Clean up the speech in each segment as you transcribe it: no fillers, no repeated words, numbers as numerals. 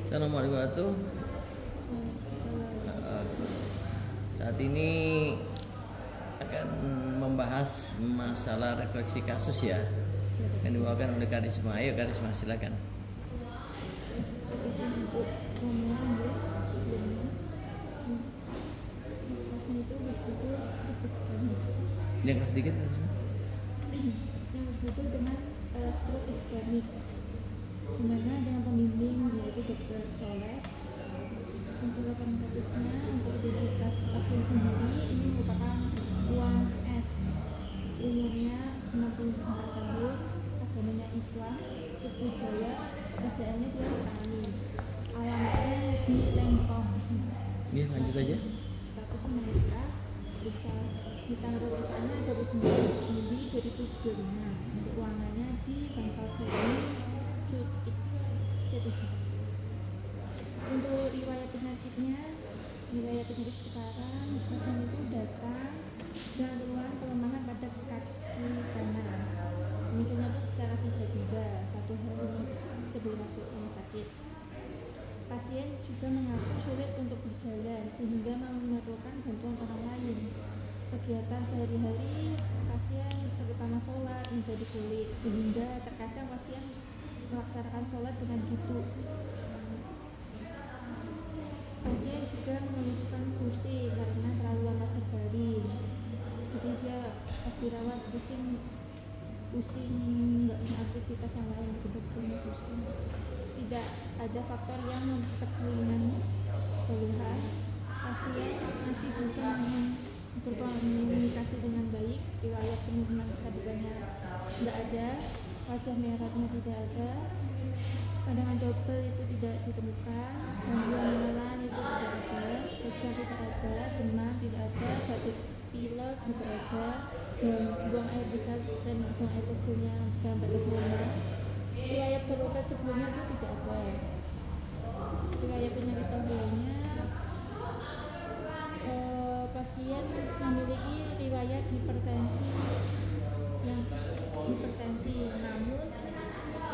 Assalamualaikum warahmatullahi wabarakatuh. Saat ini akan membahas masalah refleksi kasus ya, yang dibawakan oleh Karisma. Ayo Karisma, silakan. Yang sedikit Karisma. Yang disebut dengan stroke iskemik, dimana dengan pembimbing yaitu Dr. Soleh. Untuk kasusnya, untuk identitas pasien sendiri ini merupakan Wan S, umurnya 64 tahun, agamanya Islam, suku Jawa, kerjaannya dia petani, alamatnya di Lempong. Ini lanjut aja. Statusnya menikah, bisa di tanggal perusahaannya 29 Juli 2025. Untuk keuangannya di Bangsal Seruni, Cutik, C7. Untuk riwayat penyakit sekarang, pasien itu datang dengan keluhan kelemahan pada kaki kanan. Munculnya itu secara tiba-tiba 1 hari sebelum masuk rumah sakit. Pasien juga mengaku sulit untuk berjalan sehingga memerlukan bantuan orang lain. Kegiatan sehari-hari pasien terutama sholat menjadi sulit sehingga terkadang pasien melaksanakan sholat dengan duduk. Pasien juga mengeluhkan pusing karena terlalu lama berbaring. Jadi dia pas dirawat pusing nggak punya aktivitas yang lain, betul-betul pusing. Tidak ada faktor yang memperkeruh keluhan. Pasien masih bisa berkomunikasi dengan baik. Riwayat penurunan kesadarannya tidak ada, wajah merahnya tidak ada, pandangan double itu tidak ditemukan, gangguan menelan itu tidak ada, kejang tidak ada, demam tidak ada, batuk pilek tidak ada, dan buang air besar dan buang air kecilnya dalam batas normal. Riwayat berobat sebelumnya itu tidak ada. Riwayat penyakit tanggalnya, pasien memiliki riwayat hipertensi, namun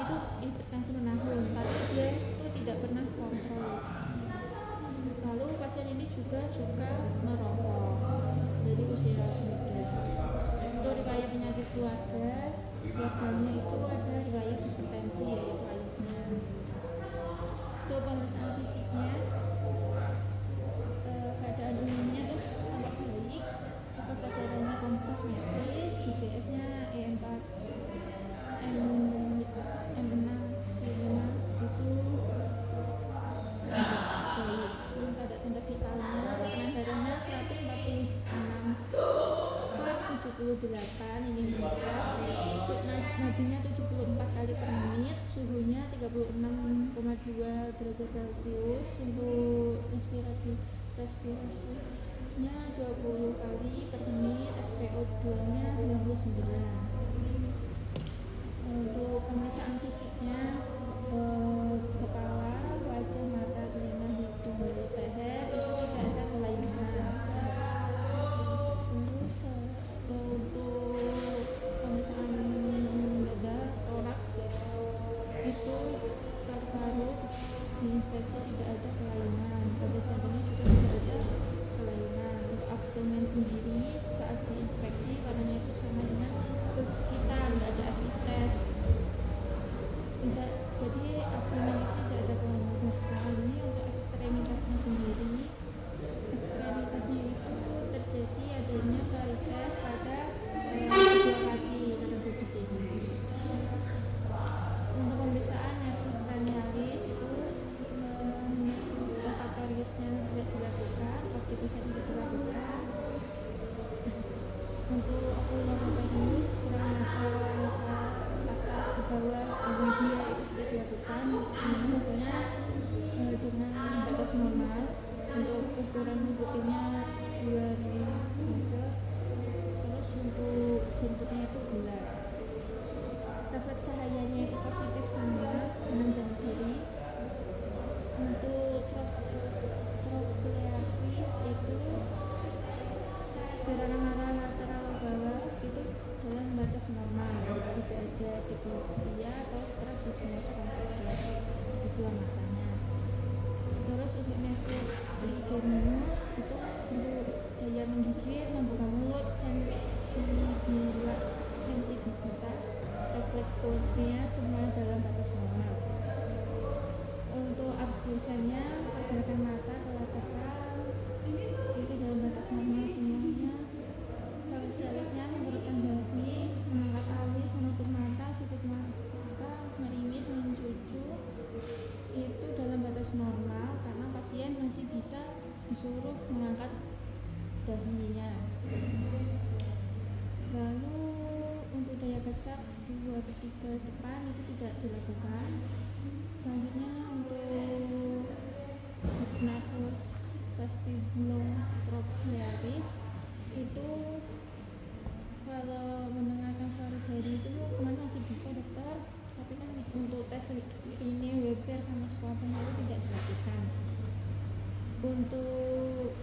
itu hipertensi menahun, tapi dia itu tidak pernah kontrol. Lalu pasien ini juga suka merokok dari usia muda. Untuk riwayat penyakit keluarganya itu ada riwayat hipertensi, yaitu ayahnya. Untuk pemeriksaan fisiknya, keadaan umumnya tuh tampak baik, kesadarannya kompas medis, DJS-nya E4 M6 V5 itu baik. Belum ada tanda vitalnya, tekanan darahnya 146/78, ini meningkat. Nadinya 74 kali per menit, suhunya 36,2 derajat Celcius. Untuk respirasinya 20 kali per menit, SpO2-nya 99. Untuk pemeriksaan fisiknya, kepala, wajah, mata, telinga, hidung, mulut, leher itu tidak ada kelainan. Terus untuk pemeriksaan dada, toraks itu paru-paru diinspeksi tidak ada kelainan. Pada sampingnya juga tidak ada kelainan. Untuk abdomen sendiri saat diinspeksi warnanya itu sama dengan kulit sekitar, tidak ada asites. Jadi abdomen itu tidak ada misalnya pergerakan mata ke lateral itu dalam batas normal semuanya. Facialisnya menggerakkan dahi, mengangkat alis, menutup mata, sudut mata, merimis, mencucu itu dalam batas normal karena pasien masih bisa disuruh mengangkat dahinya. Lalu untuk daya kecap 2 ke 3 depan itu tidak dilakukan. Selanjutnya untuk nervus vestibulotrochlearis itu kalau mendengarkan suara jari itu kemarin masih bisa dokter, tapi kan untuk tes ini Weber sama Schwaben itu tidak dilakukan. Untuk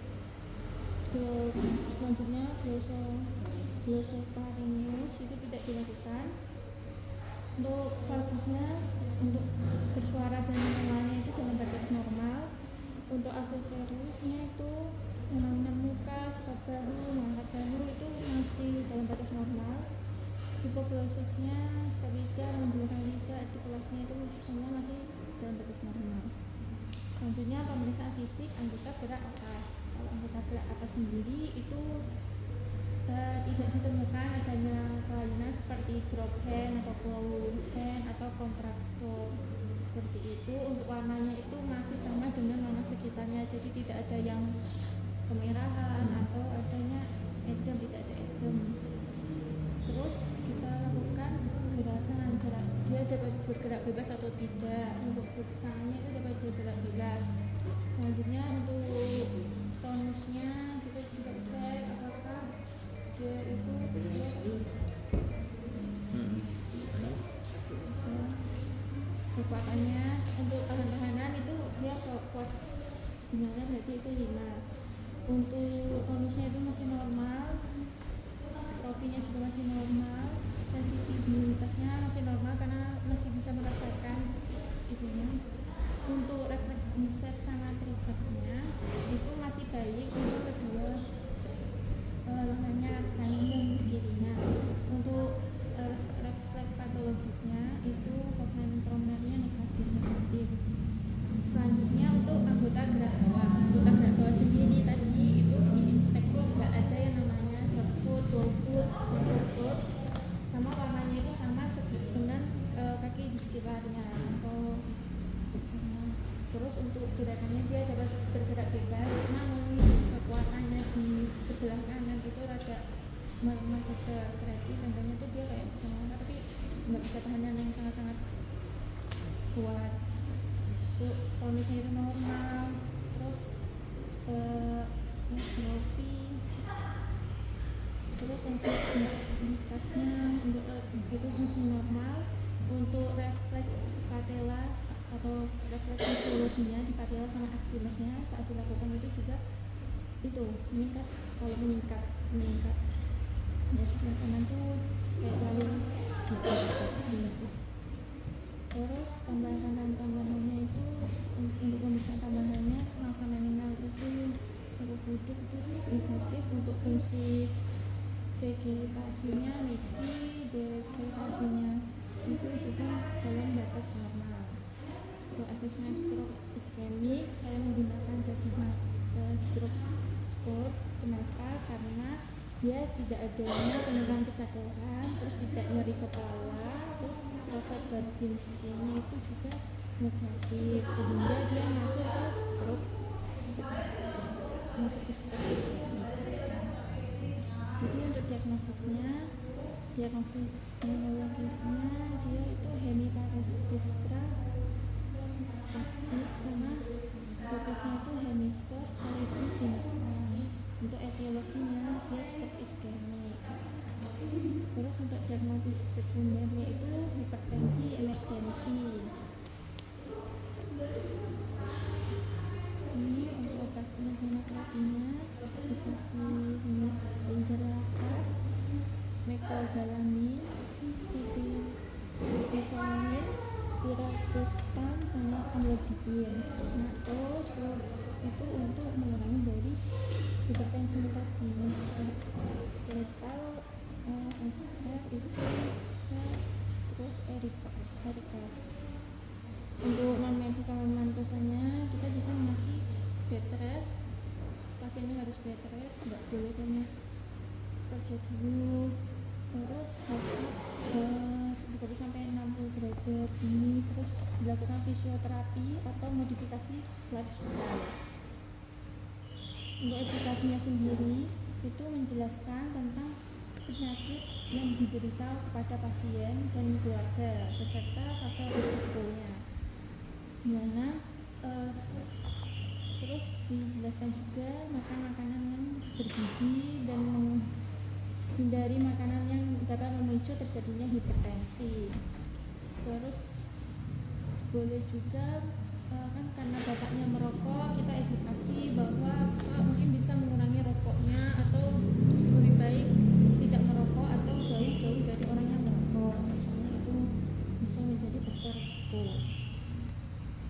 selanjutnya glossopharyngeus itu tidak dilakukan. Untuk valgusnya untuk bersuara dan menengahnya itu dalam batas normal. Untuk aksesorisnya itu menenangkan muka, sekat bahu, mengangkat bahu itu masih dalam batas normal. Hipoglossusnya, sekat lidah, menjulurkan lidah, artikulasinya itu semua masih dalam batas normal. Selanjutnya pemeriksaan fisik anggota gerak atas. Kalau anggota gerak atas sendiri itu tidak ditemukan adanya kelainan seperti drop hand atau claw hand atau kontraktor seperti itu. Untuk warnanya itu masih sama dengan warna sekitarnya, jadi tidak ada yang kemerahan atau adanya edem, tidak ada edem. Terus kita lakukan gerakan, dia dapat bergerak bebas atau tidak. Untuk tangannya itu dapat bergerak bebas. Selanjutnya untuk tonusnya kita juga cek apakah dia itu kekuatannya. Untuk tahan-tahanan itu dia kuat gimana, berarti itu 5. Untuk tonusnya itu masih normal, trofinya juga masih normal, sensitivitasnya masih normal karena masih bisa merasakan itunya. Untuk refleks biceps sama tricepsnya itu masih baik untuk kedua lengannya kanan dan kirinya. Untuk refleks patologisnya itu ventromernya negatif. Selanjutnya untuk anggota gerak bawah sendiri tadi itu diinspeksi nggak ada yang namanya drop foot, ball foot, sama warnanya itu sama dengan kaki di sekitarnya. Terus untuk gerakannya dia dapat bergerak bebas, namun kekuatannya di sebelah kanan itu rada melemah juga, berarti tandanya itu dia kayak bisa mengangkat tapi nggak bisa tahanan yang sangat-sangat kuat. Untuk tonusnya itu normal. Terus trofi, terus sensitivitasnya untuk itu masih normal. Untuk refleks patella atau refleks fisiologinya di patella sama aksilasnya saat dilakukan itu juga itu meningkat. Kalau meningkat ya sebelah kanan tuh kayak lalu gitu. Terus tambahannya itu untuk pemeriksaan tambahannya massa minimal itu untuk duduk itu negatif. Untuk fungsi vegetasinya mixi, devegetasinya itu juga dalam batas normal. Untuk asesmen stroke iskemik saya menggunakan gaji mata stroke sport. Kenapa? Karena dia tidak adanya penurunan kesadaran, terus tidak nyeri kepala, terus efek Babinskinya itu juga negatif sehingga dia masuk ke stroke iskemik. Jadi untuk diagnosisnya neurologisnya dia itu hemiparesis dextra spastik sama topisnya itu hemisfer cerebri sinistra. Untuk etiologinya dia stroke iskemik. Terus untuk diagnosis sekundernya itu hipertensi emergensi. Ini untuk obat penunjang terapinya dikasih laser laser, mecobalamin, citidizolin, piracetam sama amlodipin. Nah, terus itu untuk mengurangi dari hipertensi tadi. Letal SR itu bisa terus erika. Untuk non medikamentosa modifikasi lifestyle. Untuk edukasinya sendiri itu menjelaskan tentang penyakit yang diderita kepada pasien dan keluarga beserta faktor risikonya. Dimana terus dijelaskan juga makan makanan yang bergizi dan menghindari makanan yang dapat memicu terjadinya hipertensi. Terus boleh juga kan karena bapaknya merokok, kita edukasi bahwa Bapak mungkin bisa mengurangi rokoknya atau lebih baik tidak merokok atau jauh-jauh dari orang yang merokok, misalnya itu bisa menjadi faktor risiko.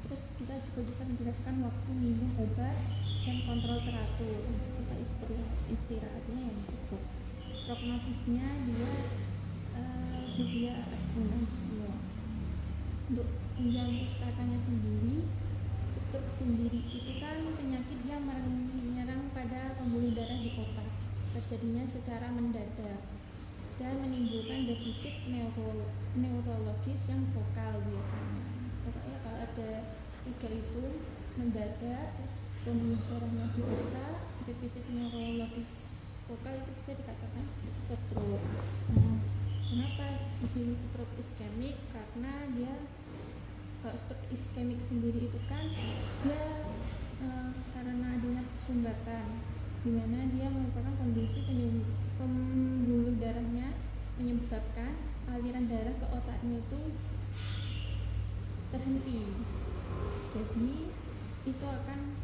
Terus kita juga bisa menjelaskan waktu minum obat dan kontrol teratur, kita istirahatnya yang cukup. Prognosisnya dia semua. Untuk ginjal mustakanya sendiri, stroke sendiri itu kan penyakit yang menyerang pada pembuluh darah di otak, terjadinya secara mendadak dan menimbulkan defisit neurologis yang vokal biasanya. Pokoknya kalau ada 3 itu mendadak, terus pembuluh darahnya di otak, defisit neurologis vokal, itu bisa dikatakan stroke. Nah, kenapa di sini stroke iskemik? Karena dia kalau stroke iskemik sendiri itu kan dia karena adanya sumbatan, di mana dia merupakan kondisi pembuluh darahnya menyebabkan aliran darah ke otaknya itu terhenti. Jadi itu akan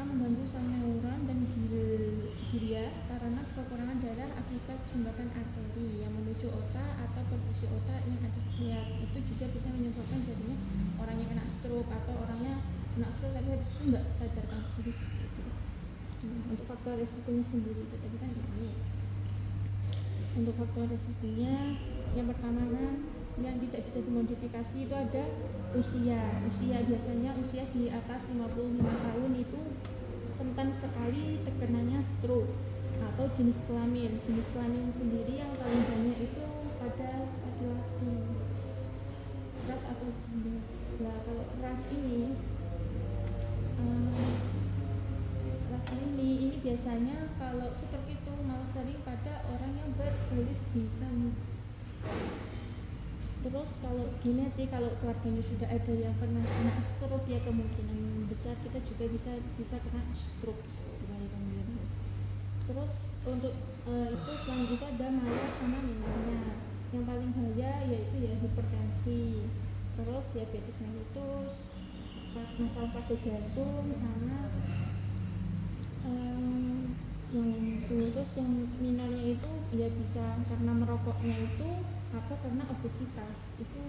mengganggu sel neuron dan glia karena kekurangan darah akibat sumbatan arteri yang menuju otak atau perfusi otak yang ada itu juga bisa menyebabkan jadinya orangnya kena stroke atau orangnya kena stroke tapi habis itu nggak sadarkan diri seperti itu. Untuk faktor resikonya sendiri itu tadi kan ini. Untuk faktor resikonya yang pertama kan yang tidak bisa dimodifikasi itu ada usia biasanya usia di atas 55 tahun itu rentan sekali terkenanya stroke. Atau jenis kelamin sendiri yang paling banyak itu pada laki-laki, ras atau gender. Nah, kalau ras ini biasanya kalau stroke itu malah sering pada orang yang berkulit hitam. Terus kalau genetik, kalau keluarganya sudah ada yang pernah kena stroke, ya kemungkinan besar kita juga bisa kena stroke. Terus untuk itu selanjutnya ada mayor sama minornya. Yang paling bahaya yaitu ya hipertensi, terus diabetes mellitus, masalah pada jantung sama yang itu. Terus yang minornya itu ya bisa karena merokoknya itu atau karena obesitas itu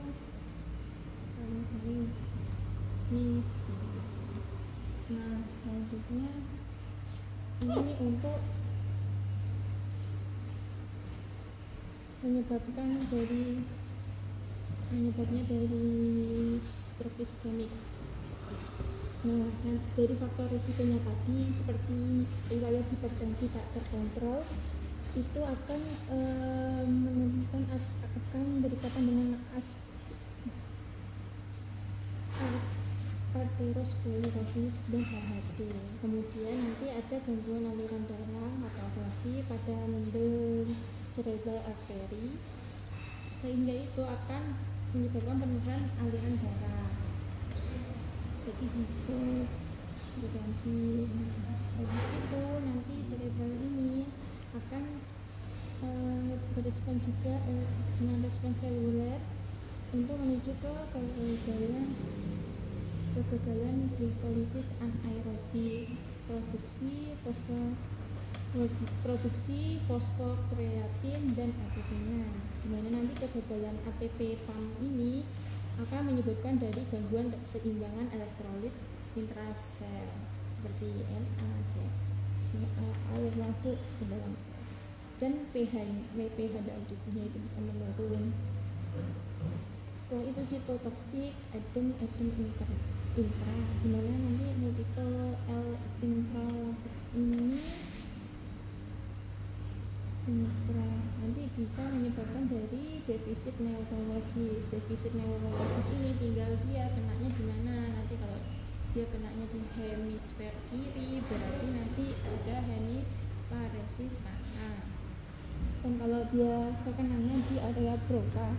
sering nih. Nah selanjutnya ini untuk penyebabnya dari stroke iskemik. Nah, dari faktor risikonya tadi seperti riwayat hipertensi tak terkontrol itu akan berdekatan dengan arteriosklerosis dan HHD. Kemudian nanti ada gangguan aliran darah atau atrofi pada mendel cerebral artery, sehingga itu akan menyebabkan penurunan aliran darah. Jadi hipotensi. Habis itu nanti cerebral ini akan berespon juga dengan respon seluler untuk menuju ke kegagalan glikolisis anaerobik, produksi fosfokreatin dan ATP-nya. Dimana nanti kegagalan ATP PAM ini akan menyebabkan dari gangguan keseimbangan elektrolit intrasel seperti Na, air masuk ke dalam sel, dan pH dalam tubuhnya itu bisa menurun. Setelah itu sitotoksik edem intra, dimana nanti multiple L intra ini sinistra nanti bisa menyebabkan dari defisit neurologis. Defisit neurologis ini tinggal dia kenanya di mana. Nanti kalau dia kenanya di hemisfer kiri berarti nanti ada hemiparesis kanan. Dan kalau dia terkenanya di area Broca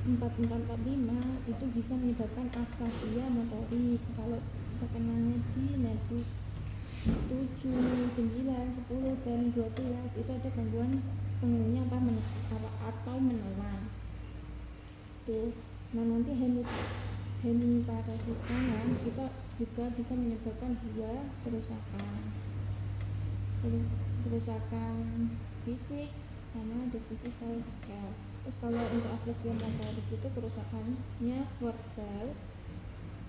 4445 itu bisa menyebabkan afasia motorik. Kalau terkenanya di nervus 7, 9, 10, dan 12 itu ada gangguan pengurunya atau menelan tuh. Nah nanti hemiparesis kanan itu juga bisa menyebabkan dua kerusakan fisik sama defisit sel. Terus kalau untuk afasia motorik itu kerusakannya verbal,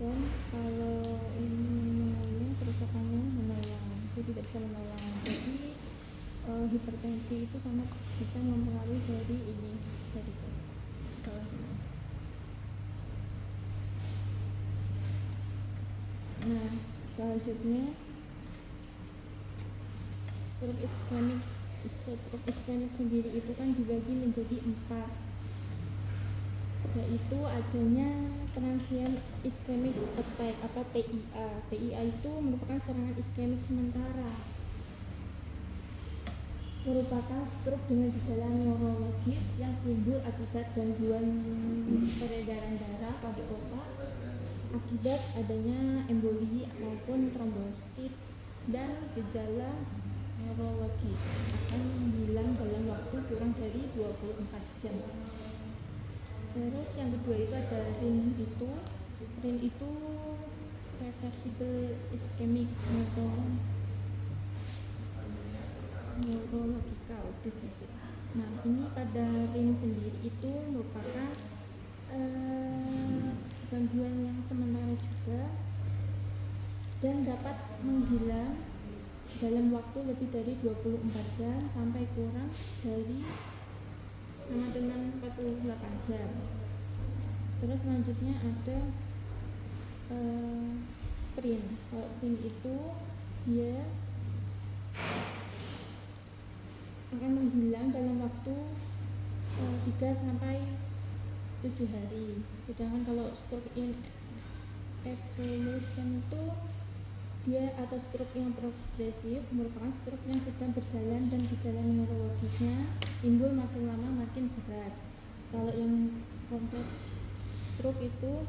dan kalau ini kerusakannya menelan, itu tidak bisa menelan. Jadi hipertensi itu sangat bisa mempengaruhi dari ini, dari kalau ini. Nah selanjutnya stroke iskemik sendiri itu kan dibagi menjadi 4, yaitu adanya transient ischemic attack atau TIA. TIA itu merupakan serangan iskemik sementara, merupakan stroke dengan gejala neurologis yang timbul akibat gangguan peredaran darah pada otak akibat adanya emboli maupun trombosit, dan gejala neurologis akan hilang dalam waktu kurang dari 24 jam. Terus yang kedua itu ada RIN itu reversible ischemic neurological deficit. Nah ini pada RIN sendiri itu merupakan gangguan yang sementara juga dan dapat menghilang dalam waktu lebih dari 24 jam sampai kurang dari sama dengan 48 jam. Terus selanjutnya ada PRIN. Kalau PRIN itu dia akan menghilang dalam waktu 3 sampai 7 hari. Sedangkan kalau stroke in evolution itu dia atau stroke yang progresif merupakan stroke yang sedang berjalan dan gejala neurologisnya timbul makin lama makin berat. Kalau yang kompleks stroke itu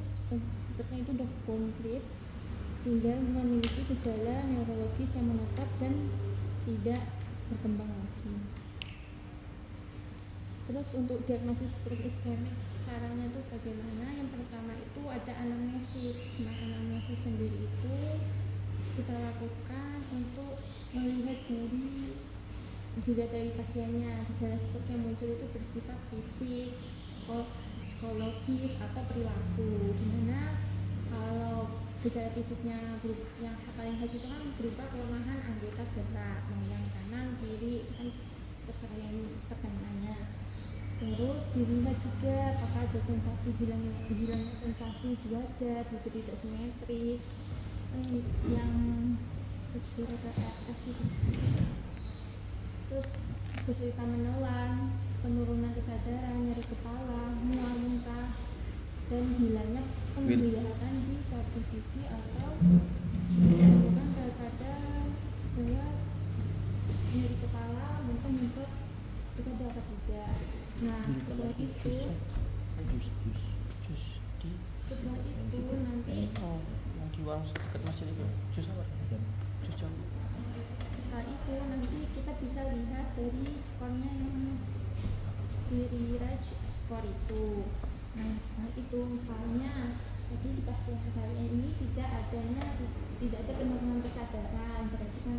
stroke-nya itu udah komplit, tinggal memiliki gejala neurologis yang menetap dan tidak berkembang lagi. Terus untuk diagnosis stroke iskemik caranya itu bagaimana? Yang pertama itu ada anamnesis. Nah anamnesis sendiri itu kita lakukan untuk melihat dari pasiennya. Gejala stroke yang muncul itu bersifat fisik, psikologis atau perilaku. Dimana kalau gejala fisiknya yang paling khas itu kan berupa kelemahan anggota gerak, yang kanan, kiri itu kan terserah yang terkenanya. Terus dilihat juga apakah ada sensasi hilangnya sensasi di wajah, bibir tidak simetris, yang sekiranya RS itu. Terus kesulitan menelan, penurunan kesadaran, nyeri kepala, mual muntah, dan hilangnya penglihatan di satu sisi atau bukan daripada saya nyeri kepala, muntah itu dapat tidak. Nah setelah itu nanti di warung dekat masjid itu jus apa? Jus jambu. Setelah itu nanti kita bisa lihat dari skornya yang Siriraj skor itu. Nah setelah itu misalnya jadi di pasien kalian ini tidak ada penurunan kesadaran, berarti kan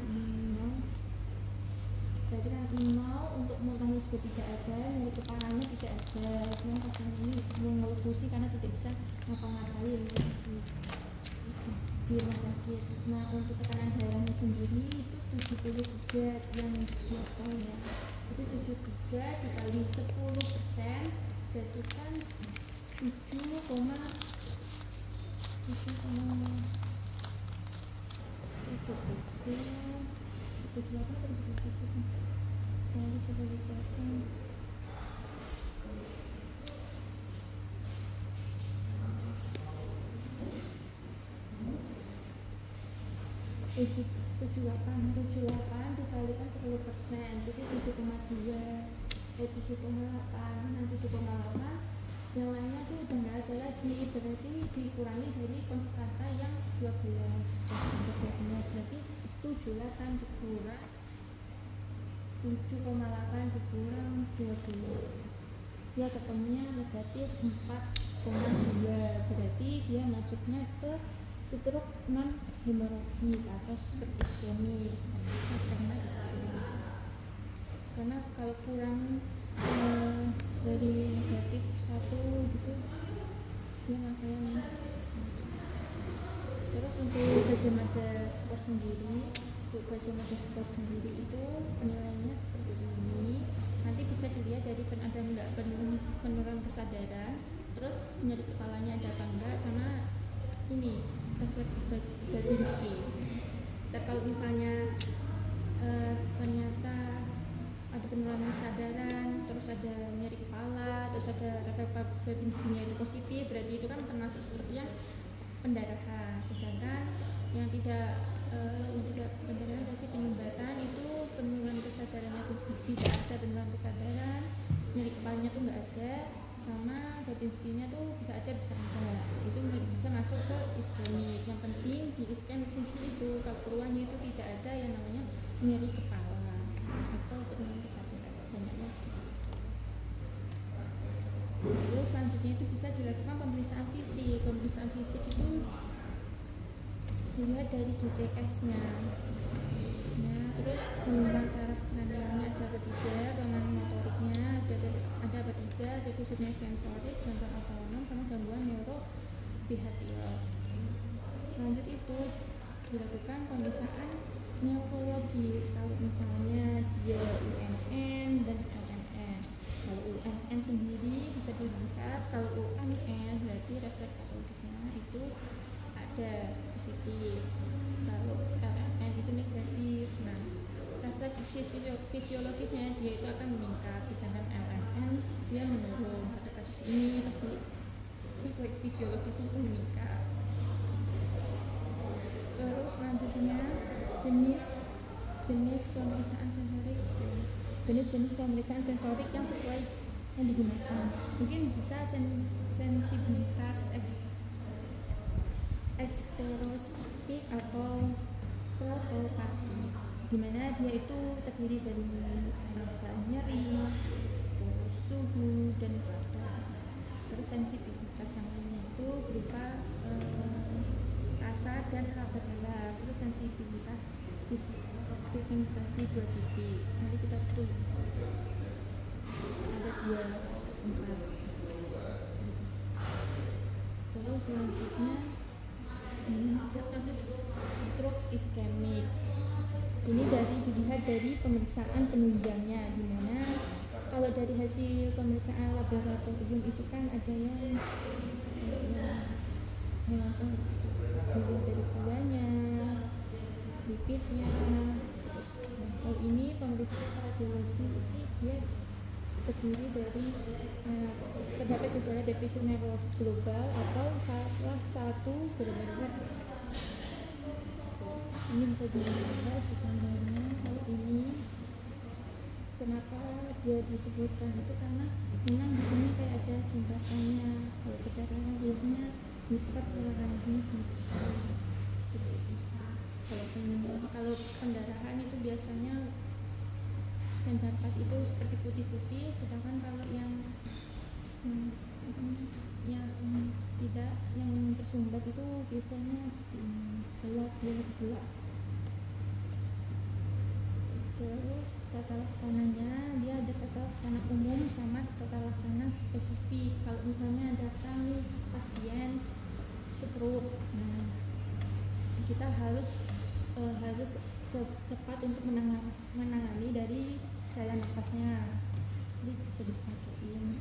0 untuk muntahnya juga tidak ada, nyeri kepalanya tidak ada. Cuma pasien ini mengelukusi karena tidak bisa ngapa-ngapain di rumah sakit. Nah untuk tekanan darahnya sendiri itu 73 yang diastolnya itu 73 dikali 10% berarti kan 7,7 Lalu sebagai datang tujuh delapan dikalikan 10%, jadi 7,2, 7,8, nah 7,8 yang lainnya tuh udah nggak ada lagi, berarti dikurangi dari konstanta yang 12, berarti 78 dikurang 7,8 dikurang 12, dia ketemunya negatif 4,2, berarti dia masuknya ke stroke non hemoragik atau stroke iskemik. Karena kalau kurang dari negatif 1 gitu dia makanya. Terus untuk kacamata skor sendiri, itu penilaiannya seperti ini. Nanti bisa dilihat dari ada enggak penurunan kesadaran, terus nyeri kepalanya ada apa enggak, sama ini refleks Babinski. Dan kalau misalnya ternyata ada penurunan kesadaran, terus ada nyeri kepala, terus ada refleks Babinski-nya itu positif, berarti itu kan termasuk stroke yang pendarahan. Sedangkan yang tidak pendarahan berarti penyumbatan, itu penurunan kesadarannya tidak ada, penurunan kesadaran, nyeri kepalanya tuh nggak ada, sama Babinski-nya tuh bisa ada bisa enggak, itu bisa masuk ke iskemik. Yang penting di iskemik sendiri itu kalau keluarnya itu tidak ada yang namanya nyeri kepala atau penurunan kesadaran, banyaknya seperti itu. Terus selanjutnya itu bisa dilakukan pemeriksaan fisik. Pemeriksaan fisik itu dilihat dari GCS-nya. Terus gangguan saraf kranialnya ada apa tidak, gangguan motoriknya ada apa tidak, defisitnya sensorik, gangguan otonom, sama gangguan neurobehavioral. Selanjutnya itu dilakukan pemeriksaan neurologis. Kalau misalnya dia UNN dan LNN. Kalau UNN sendiri bisa dilihat, kalau UNN berarti refleks patologisnya itu ada positif, kalau LNN itu negatif. Nah, refleks fisiologisnya dia itu akan meningkat, sedangkan LNN dia menurun. Pada kasus ini lagi refleks fisiologisnya itu meningkat. Terus selanjutnya jenis pemeriksaan sensorik, jenis pemeriksaan sensorik yang sesuai yang digunakan. Mungkin bisa sensibilitas eksteroskopik atau protopati, di mana dia itu terdiri dari rasa nyeri, terus suhu dan kadar. Terus sensitivitas yang lainnya itu berupa rasa dan raba dalam. Terus sensitivitas diskriminasi 2 titik. Nanti kita tuh ada 2, 4. Terus selanjutnya diagnosis stroke iskemik. Ini dilihat dari pemeriksaan penunjangnya, di mana kalau dari hasil pemeriksaan laboratorium itu kan ada yang dilihat dari gulanya, lipidnya. Kalau ini pemeriksaan radiologi ini dia terdiri dari terdapat gejala defisit neurologis global atau salah satu benar-benar. Ini bisa dilihat di gambarnya. Kalau ini kenapa dia disebutkan itu karena memang di sini kayak ada sumbatannya. Kalau pendarahan biasanya hiperpendarahan kalau pendarahan itu biasanya pendapat itu seperti putih-putih, sedangkan kalau yang tidak, yang tersumbat itu biasanya seperti ini, gelap. Terus tata laksananya, dia ada tata laksana umum sama tata laksana spesifik. Kalau misalnya datang nih pasien stroke, nah kita harus cepat untuk menangani dari saluran nafasnya, jadi bisa dipakein.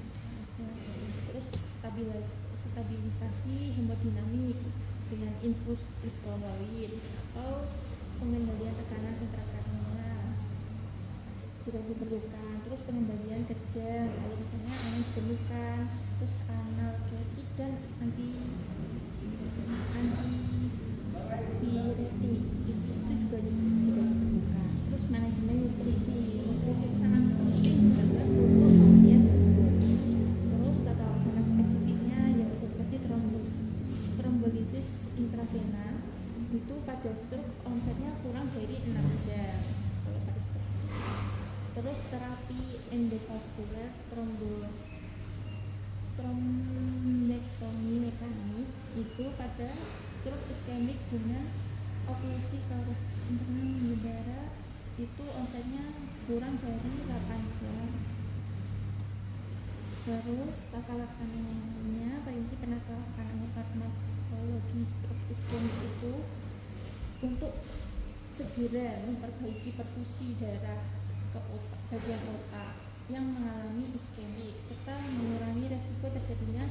Terus stabilisasi hemodinamik dengan infus kristaloid atau pengendalian tekanan intrakranial. jika diperlukan. Terus pengembalian kejang kalau misalnya memang diperlukan. Terus analgetik dan anti piretik itu juga jika diperlukan. Terus manajemen nutrisi itu sangat penting juga untuk pasien sembuh. Terus tata laksana spesifiknya yang bisa dikasih trombolisis intravena itu pada stroke onsetnya kurang dari 6 jam kalau pada stroke. Terus terapi endovaskular trombektomi mekanik itu pada stroke iskemik dengan oklusi karena udara itu onsetnya kurang dari 8 jam. Terus tata laksananya, prinsip penata laksananya farmakologi stroke iskemik itu untuk segera memperbaiki perfusi darah ke otak, bagian otak yang mengalami iskemik serta mengurangi resiko terjadinya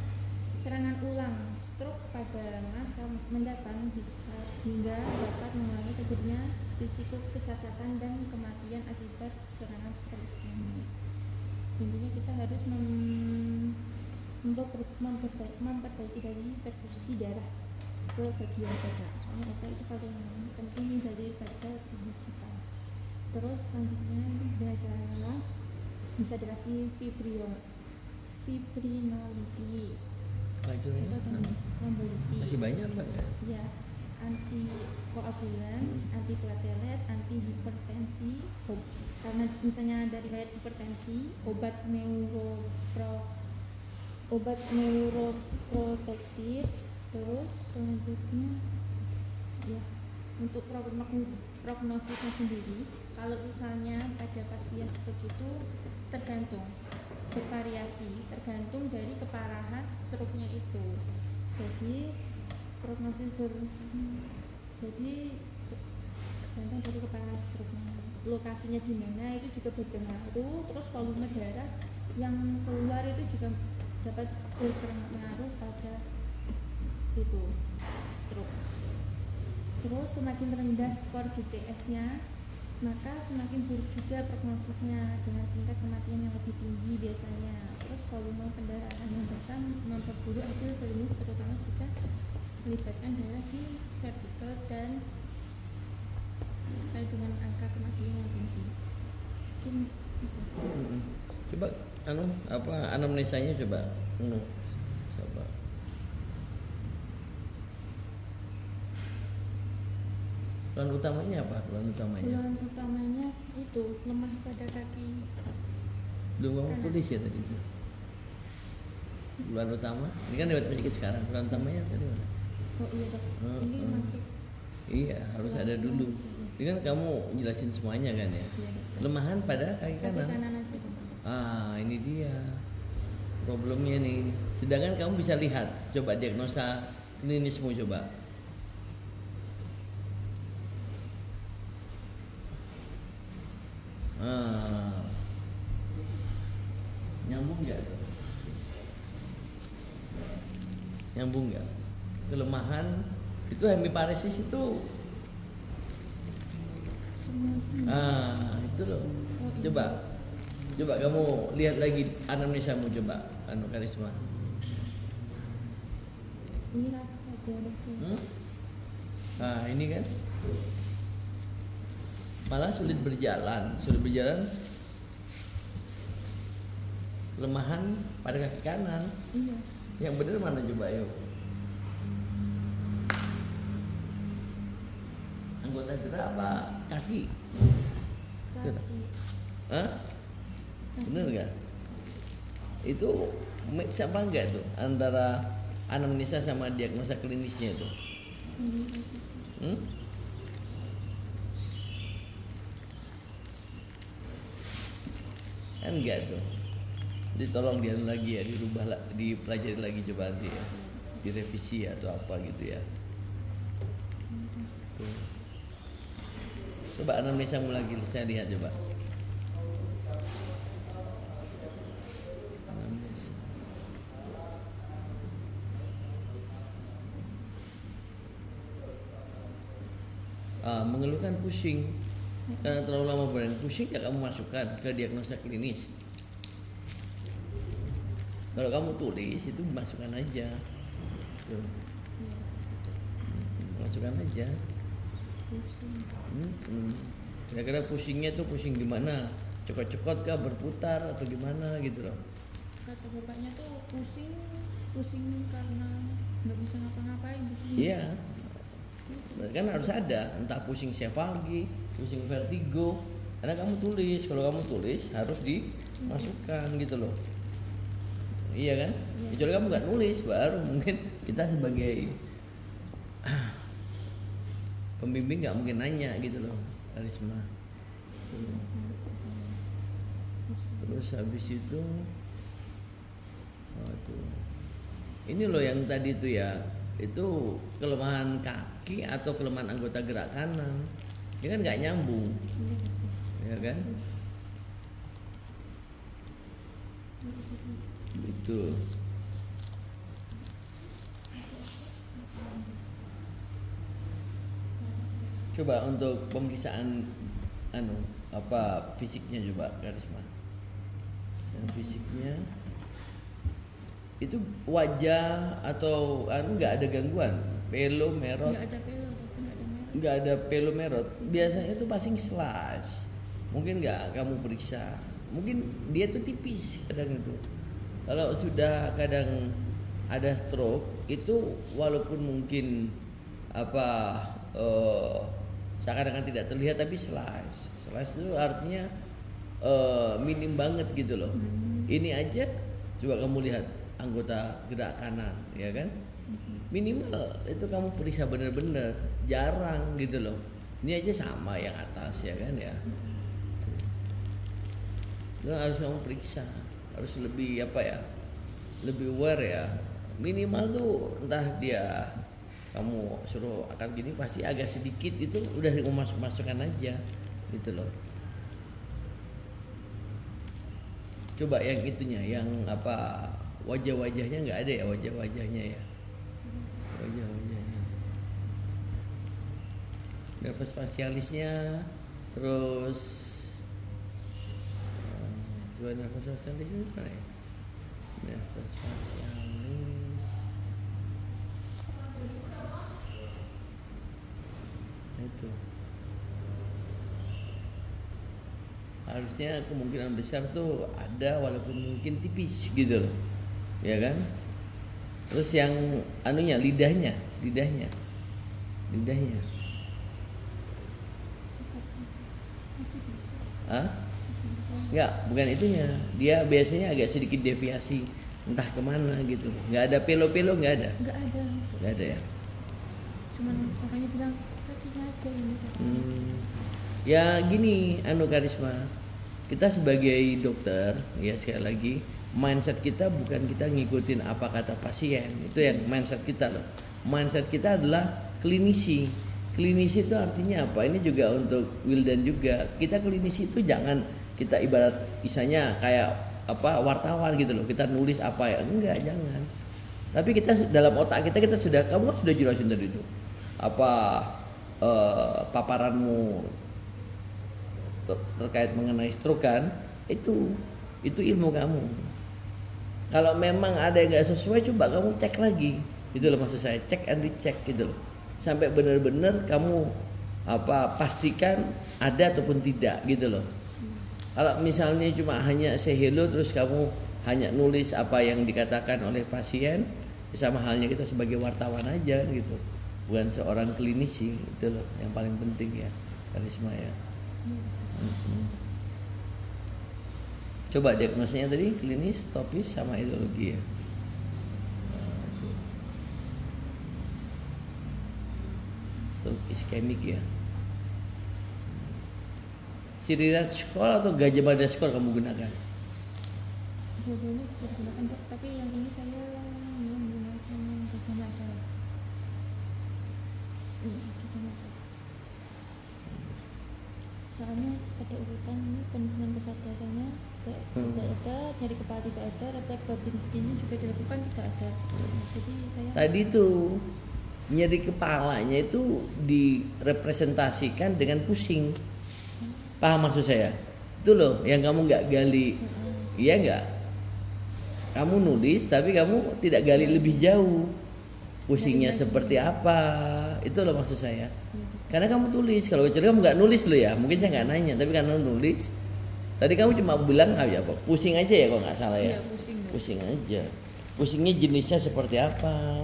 serangan ulang stroke pada masa mendatang bisa hingga dapat mengurangi terjadinya risiko kecacatan dan kematian akibat serangan stroke iskemik. Intinya kita harus memperbaiki dari perfusi darah ke bagian otak, soalnya otak itu paling penting daripada tubuh kita. Terus selanjutnya dengan cara bisa dikasih fibrinoliti Itu ya. tromboliti Masih banyak Pak ya? ya, anti koagulan, anti platelet, anti hipertensi. Karena misalnya dari riwayat hipertensi, obat neuroprotektif. Terus selanjutnya ya, untuk prognosisnya sendiri, kalau misalnya pada pasien seperti itu tergantung, bervariasi tergantung dari keparahan stroke-nya itu. Jadi prognosis jadi tergantung dari keparahan stroke-nya, lokasinya di mana itu juga berpengaruh. Terus volume darah yang keluar itu juga dapat berpengaruh pada itu stroke. Terus semakin rendah skor GCS-nya, maka semakin buruk juga prognosisnya dengan tingkat kematian yang lebih tinggi biasanya. Terus volume pendarahan yang besar memperburuk hasil klinis, terutama jika melibatkan darah di vertikal dan terkait dengan angka kematian yang tinggi. Mungkin itu. Coba anamnesanya coba. Coba. Keluhan utamanya apa? Keluhan utamanya itu lemah pada kaki. Belum kamu tulis ya tadi itu. Keluhan utama. Ini kan lewat penyakit sekarang. Keluhan utamanya tadi mana? Oh iya dok. Ini masuk. Iya, harus ada dulu. Ini kan kamu jelasin semuanya kan ya. Iya, dok. Kelemahan pada kaki kanan. Kaki kanan aja dok. Ini dia problemnya nih. Sedangkan kamu bisa lihat, coba diagnosa klinismu coba. Nyambung nggak? Nyambung nggak? Kelemahan itu hemiparesis itu. Itu loh. Coba kamu lihat lagi anamnesamu coba, Karisma. Ini kaki saja dok. Ini kan malah sulit berjalan. Kelemahan pada kaki kanan. Iya. Yang benar mana coba yuk? Anggota gerak apa kaki? Kaki. Bener nggak? Itu mix apa enggak tuh antara anamnesa sama diagnosa klinisnya tuh? Kan enggak tuh. Jadi tolong lagi ya, dipelajari lagi coba nanti ya, direvisi atau apa gitu ya. Tuh. Coba anamnesamu lagi, saya lihat coba. Anamnesa. Mengeluhkan pusing. Karena terlalu lama berani pusing, ya kamu masukkan ke diagnosa klinis. Kalau kamu tulis itu masukkan aja. Tuh. Masukkan aja. Pusing. Kira-kira pusingnya tuh pusing di mana? Cekot-cekot kah, berputar atau gimana gitu loh. Kata bapaknya tuh pusing karena nggak bisa ngapa-ngapain di sini. Iya. Kan harus ada, entah pusing sefalgi, pusing vertigo. Karena kamu tulis, kalau kamu tulis harus dimasukkan gitu loh. Iya kan? Iya. Kecuali kamu nggak nulis, baru mungkin kita sebagai pembimbing nggak mungkin nanya gitu loh, Karisma. Terus habis itu, ini loh yang tadi itu ya, itu kelemahan kaki atau kelemahan anggota gerak kanan, ini kan nggak nyambung, ya kan? Gitu. Coba untuk pemeriksaan fisiknya coba Karisma. Dan fisiknya itu wajah atau nggak ada gangguan, pelo merot. Nggak ada pelo, nggak ada merah. Nggak ada pelo merot. Biasanya tuh passing slash. Mungkin nggak kamu periksa. Mungkin dia tuh tipis kadang itu. Kalau sudah kadang ada stroke itu walaupun mungkin seakan-akan tidak terlihat tapi slash itu artinya minim banget gitu loh. Ini aja coba kamu lihat anggota gerak kanan, ya kan? Minimal itu kamu periksa benar-benar, jarang gitu loh. Ini aja sama yang atas, ya kan ya. Itu harus kamu periksa, harus lebih lebih aware ya. Minimal tuh entah dia kamu suruh akan gini pasti agak sedikit itu udah masukkan aja gitu loh. Coba yang itunya, yang wajah-wajahnya nggak ada ya, wajah-wajahnya ya, wajah-wajahnya. Nervus facialisnya, terus coba nervus facialisnya mana ya? Nervus facialis. Itu harusnya kemungkinan besar tuh ada walaupun mungkin tipis gitu loh, ya kan? Terus yang lidahnya Enggak, bukan itunya. Dia biasanya agak sedikit deviasi entah kemana gitu. Nggak ada pelo-pelo, nggak ada ya. Cuman makanya bilang kakinya aja ini. Ya gini, Karisma, kita sebagai dokter ya, sekali lagi mindset kita bukan kita ngikutin apa kata pasien. Itu yang mindset kita loh. Mindset kita adalah klinisi. Klinisi itu artinya apa? Ini juga untuk Wildan juga. Kita klinisi itu jangan kita ibarat misalnya kayak wartawan gitu loh. Kita nulis apa ya? Enggak, jangan. Tapi kita dalam otak kita sudah, kamu sudah jelasin tadi itu. Paparanmu terkait mengenai stroke kan? Itu ilmu kamu. Kalau memang ada yang nggak sesuai, coba kamu cek lagi. Itu loh maksud saya, cek and recheck gitu loh. Sampai benar-benar kamu pastikan ada ataupun tidak gitu loh. Kalau misalnya cuma hanya say hello terus kamu hanya nulis apa yang dikatakan oleh pasien, sama halnya kita sebagai wartawan aja gitu. Bukan seorang klinisi, itu loh yang paling penting ya, Karisma ya. Coba diagnosanya tadi klinis, topis sama etiologi ya. Stroke iskemik ya. Sirirat skor atau Gajah Mada skor kamu gunakan? Dua-duanya bisa digunakan, Dok. Tapi yang ini saya menggunakan yang Gajah Mada. Gajah Mada. Soalnya pada urutan ini penurunan kesadarannya tidak ada, nyeri kepala tidak ada, refleks Babinskinya juga dilakukan tidak ada. Jadi saya tadi tuh nyeri kepalanya itu direpresentasikan dengan pusing. Paham maksud saya? Itu loh yang kamu nggak gali. Iya nggak? Kamu nulis tapi kamu tidak gali lebih jauh. Pusingnya seperti apa? Itu loh maksud saya. Karena kamu tulis. Kalau kecuali kamu nggak nulis lo ya, mungkin saya nggak nanya. Tapi karena kamu nulis, tadi kamu cuma bilang apa? Pusing aja ya kalau nggak salah ya. Iya, pusing. Pusing aja. Pusingnya jenisnya seperti apa?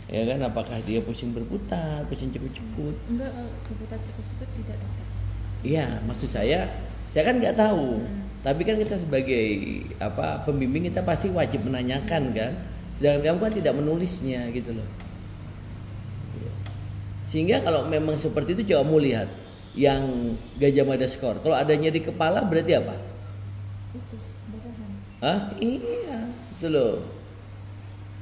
Ya kan? Apakah dia pusing berputar, pusing cepet-cepet? Enggak, berputar cepet-cepet tidak dokter. Iya, maksud saya kan nggak tahu. Tapi kan kita sebagai pembimbing kita pasti wajib menanyakan kan. Sedangkan kamu kan tidak menulisnya gitu loh. Sehingga kalau memang seperti itu coba kamu lihat yang Gajah Mada skor. Kalau ada nyeri kepala berarti apa? Itu berahan. Hah? Iya, itu loh.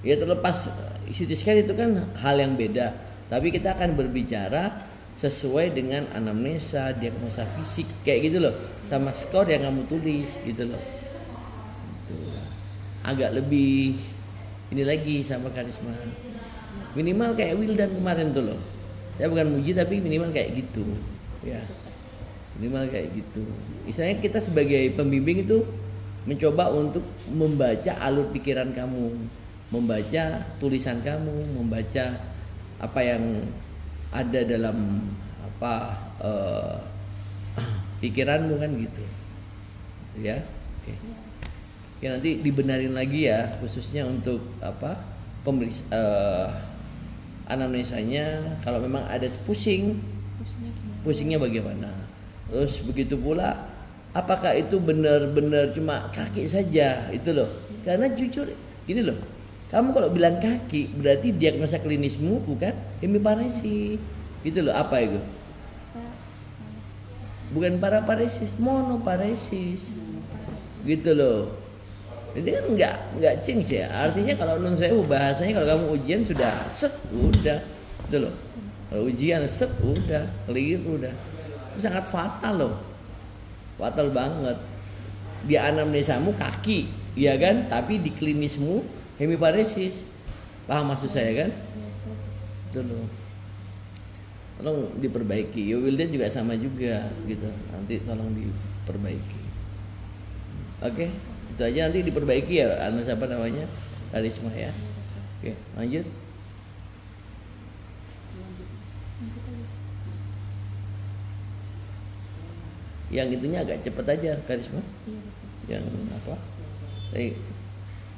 Ya terlepas CT scan itu kan hal yang beda. Tapi kita akan berbicara sesuai dengan anamnesa, diagnosa fisik kayak gitu loh, sama skor yang kamu tulis gitu loh. Itu agak lebih ini lagi sama Karisma. Minimal kayak Wildan kemarin tuh loh. Saya bukan muji tapi minimal kayak gitu. Ya. Minimal kayak gitu. Misalnya kita sebagai pembimbing itu mencoba untuk membaca alur pikiran kamu, membaca tulisan kamu, membaca apa yang ada dalam pikiranmu kan gitu. Ya. Oke. Ya nanti dibenarin lagi ya khususnya untuk anamnesanya kalau memang ada pusingnya bagaimana. Terus begitu pula apakah itu benar-benar cuma kaki saja itu loh. Karena jujur gini loh. Kamu kalau bilang kaki berarti diagnosa klinismu bukan hemiparesis. Gitu loh, apa itu? Bukan paraparesis, monoparesis. Gitu loh. Ini kan enggak change ya. Artinya kalau non saya bahasanya kalau kamu ujian sudah set udah. Gitu loh. Kalau ujian set udah, clear udah. Itu sangat fatal loh. Fatal banget. Di anamnesamu kaki, iya kan? Tapi di klinismu hemiparesis. Paham maksud saya kan? Itu loh. Tolong diperbaiki. Ya Wildan juga sama juga gitu. Nanti tolong diperbaiki. Oke, itu aja nanti diperbaiki ya siapa namanya? Karisma ya. Oke, lanjut. Yang itunya agak cepat aja Karisma. Yang apa?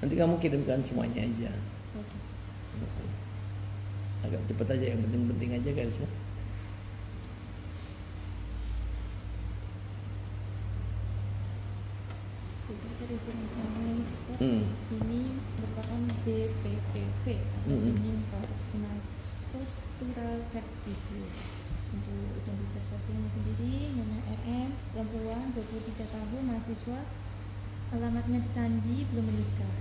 Nanti kamu kirimkan semuanya aja. Agak cepat aja, yang penting-penting aja Karisma. Ini merupakan BPPV atau Proximal Postural Vertigo. Untuk identifikasinya sendiri, nama RM, perempuan, 23 tahun, mahasiswa, alamatnya di Candi, belum menikah.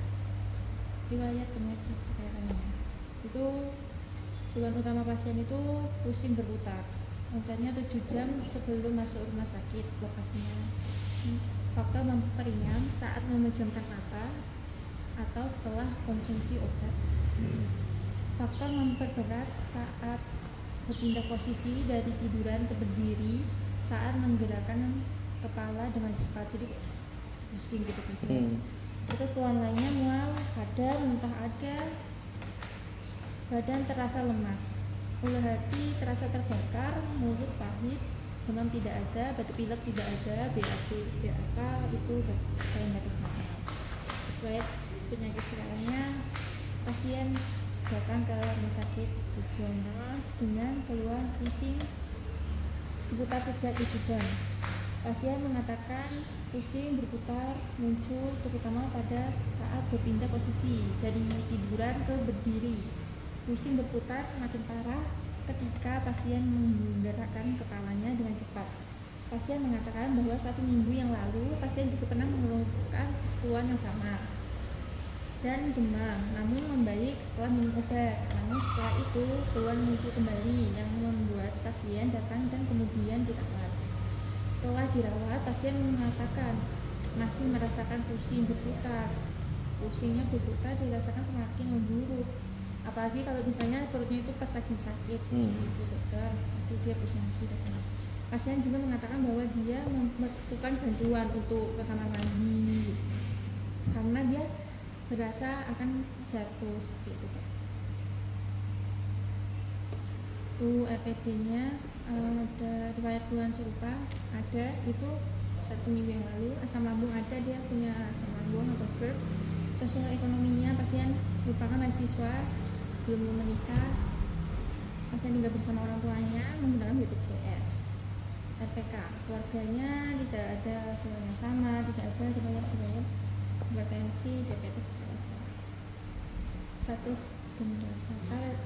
Riwayat penyakit sekarangnya itu keluhan utama pasien itu pusing berputar, misalnya 7 jam sebelum masuk rumah sakit lokasinya. Faktor memperingan saat memejamkan mata atau setelah konsumsi obat. Faktor memperberat saat berpindah posisi dari tiduran ke berdiri saat menggerakkan kepala dengan cepat, jadi pusing gitu. Terus keluhan lainnya mual, kadar, muntah ada, badan terasa lemas, ulu hati terasa terbakar, mulut pahit, demam tidak ada, batuk pilek tidak ada, BAB, BAK itu kayak batas makanan. Riwayat penyakit sekarangnya, pasien datang ke rumah sakit Sujono dengan keluhan pusing berputar sejak 7 jam. Pasien mengatakan pusing berputar muncul terutama pada saat berpindah posisi dari tiduran ke berdiri. Pusing berputar semakin parah ketika pasien menggerakkan kepalanya dengan cepat. Pasien mengatakan bahwa 1 minggu yang lalu pasien juga pernah mengeluhkan keluhan yang sama dan demam, namun membaik setelah minum obat. Namun setelah itu keluhan muncul kembali yang membuat pasien datang dan kemudian dirawat. Setelah dirawat, pasien mengatakan masih merasakan pusing berputar. Pusingnya berputar dirasakan semakin memburuk. Apalagi kalau misalnya perutnya itu pas lagi sakit, gitu dokter, nanti dia pusing lagi. pasien juga mengatakan bahwa dia membutuhkan bantuan untuk ke kamar mandi karena dia berasa akan jatuh seperti itu Pak. Itu RPD-nya ada riwayat keluhan serupa ada itu 1 minggu yang lalu. Asam lambung ada, dia punya asam lambung atau GERD. Sosial ekonominya pasien merupakan mahasiswa belum menikah, pasien tinggal bersama orang tuanya menggunakan BPJS. RPK keluarganya tidak ada keluarga yang sama, tidak ada riwayat hipertensi, diabetes. Status dan rasa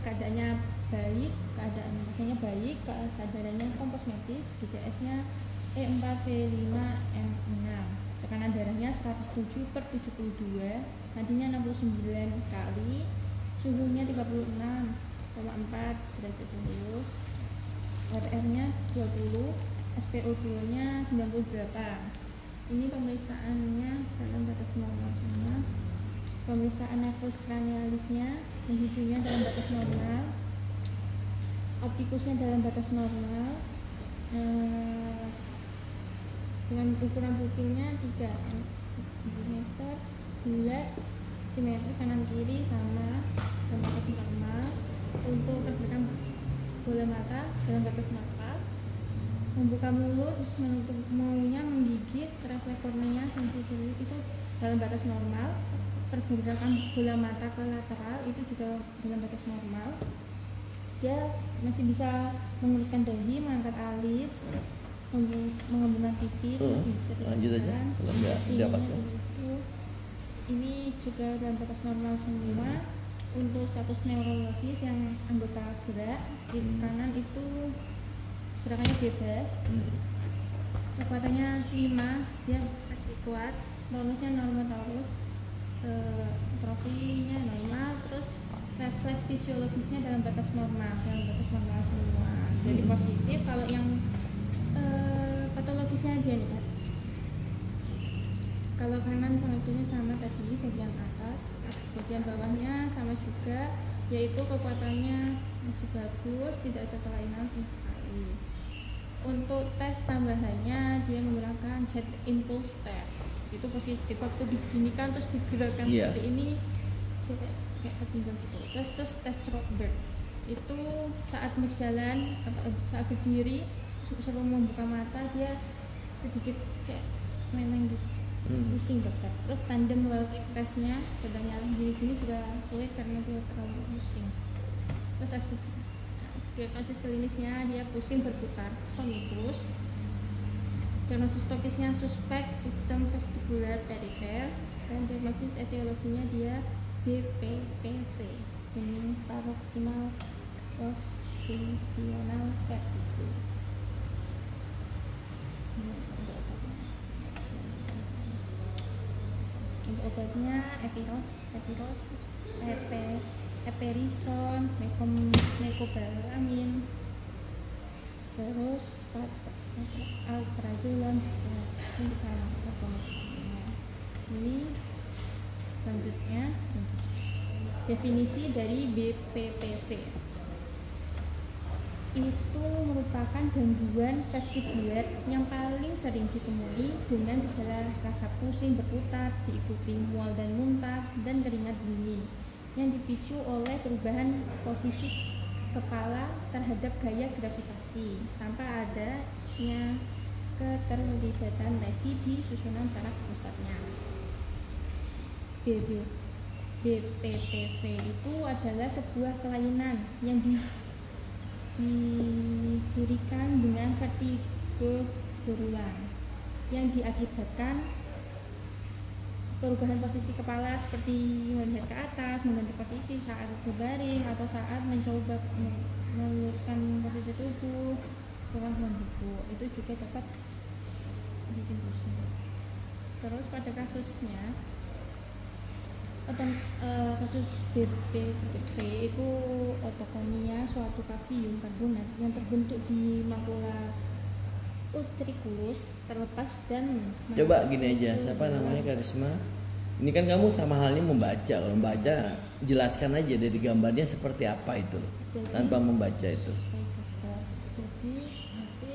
keadaannya baik, keadaan pasiennya baik, kesadarannya kompos medis, GCS-nya E4V5M6, tekanan darahnya 107/72, nadinya 69 kali, suhunya 36,4 derajat Celcius, RR-nya 20, SpO2-nya 98. Ini pemeriksaannya dalam batas normal semua. Pemeriksaan nafas cranialisnya, hidungnya dalam batas normal, optikusnya dalam batas normal, dengan ukuran pupilnya 3 cm, bulat, simetris kanan kiri sama dalam batas normal. Untuk pergerakan bola mata dalam batas normal, membuka mulut, menutup maunya, menggigit, refleks kornea, sensitif itu dalam batas normal. Pergerakan bola mata ke lateral itu juga dalam batas normal. Dia masih bisa mengerutkan dahi, mengangkat alis, mengembungkan pipi, bisa lanjut aja kalau nggak dapatkan. Ini juga dalam batas normal semua. Untuk status neurologis yang anggota gerak di kanan itu gerakannya bebas, kekuatannya 5, dia masih kuat, tonusnya normal terus, trofinya normal, terus refleks fisiologisnya dalam batas normal semua. Jadi positif. Kalau yang patologisnya dia nih Pak. Kalau kanan sama itunya sama tadi, bagian atas, bagian bawahnya sama juga, yaitu kekuatannya masih bagus, tidak ada kelainan sama sekali. Untuk tes tambahannya dia menggunakan head impulse test. Itu positif, waktu diginikan terus digerakkan seperti ini dia kayak ketinggal gitu. Terus tes Rothberg itu saat berjalan, saat berdiri, sebelum membuka mata dia sedikit kayak main-main gitu, pusing dokter. Terus tandem walking testnya sedangnya gini-gini juga sulit karena dia terlalu pusing. Terus diagnosis klinisnya dia pusing berputar terus. Diagnosis topisnya suspek sistem vestibular perifer, dan diagnosis etiologinya dia BPPV, ini paroxysmal positional vertigo. Untuk obatnya eperison, mecobalamin, terus alprazolam juga untuk ini. Selanjutnya definisi dari BPPV itu merupakan gangguan vestibular yang paling sering ditemui dengan gejala rasa pusing berputar diikuti mual dan muntah dan keringat dingin yang dipicu oleh perubahan posisi kepala terhadap gaya gravitasi tanpa adanya keterlibatan lesi di susunan saraf pusatnya. BPPV itu adalah sebuah kelainan yang dicirikan dengan vertigo berulang yang diakibatkan perubahan posisi kepala seperti melihat ke atas, mengganti posisi saat berbaring atau saat mencoba meluruskan posisi tubuh, kurang membuku. Itu juga dapat bikin pusing. Terus pada kasusnya kasus BPPV itu otokonia, suatu kalsium karbonat yang terbentuk di makula utriculus terlepas dan coba gini aja, siapa namanya Karisma? Ini kan kamu sama halnya membaca. Kalau membaca jelaskan aja dari gambarnya seperti apa itu loh, tanpa membaca itu. Jadi nanti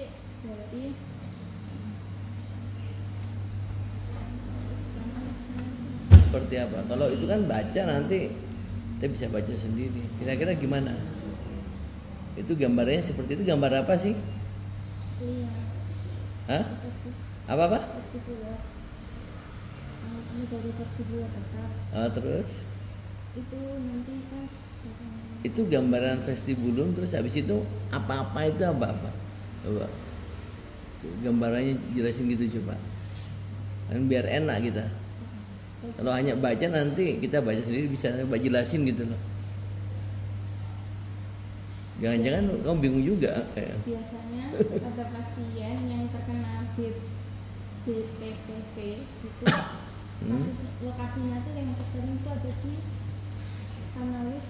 seperti apa. Kalau itu kan baca nanti kita bisa baca sendiri. Kira-kira gimana? Itu gambarnya seperti itu, gambar apa sih? Iya. Hah? Apa? Vestibular. Ini dari vestibular tetap. Terus Itu nanti kan itu gambaran vestibulum, terus habis itu apa-apa itu apa-apa? Coba. Tuh, gambarannya jelasin gitu coba. Kan biar enak kita. Kalau hanya baca nanti kita baca sendiri bisa coba jelasin gitu loh. Jangan-jangan kamu bingung juga. biasanya ada pasien yang terkena BPPV itu lokasinya tuh yang tersering itu ada di kanalis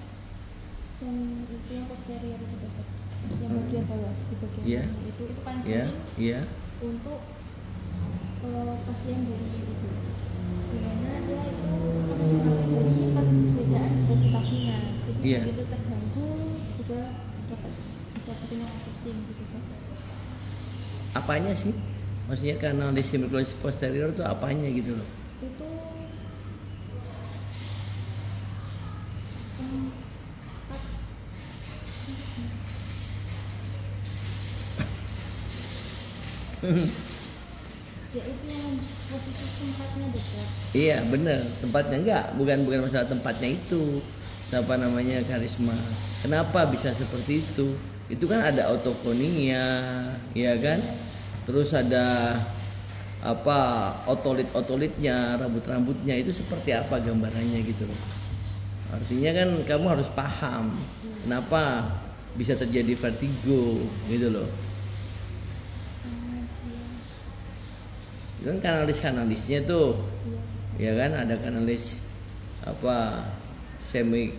yang itu yang posterior itu Dokter. Yang bagian bawah di bagian Iya. itu paling Iya, sering iya. untuk pasien dari itu dimana dia itu dari perbedaan reputasinya jadi Iya. begitu terganggu juga dapat bisa terkena pusing gitu kan. Apanya sih? Maksudnya kanalis semiklus posterior itu apanya gitu loh? Itu ya itu yang posisi tempatnya Dokter. Iya bener, tempatnya bukan masalah tempatnya itu, apa namanya karisma. Kenapa bisa seperti itu? Itu kan ada autokonia, ya kan? Terus ada apa otolit-otolitnya, rambut-rambutnya itu seperti apa gambarannya gitu loh. Artinya kan kamu harus paham kenapa bisa terjadi vertigo gitu loh. Itu kan kanalis-kanalisnya tuh. Ya kan ada kanalis apa semi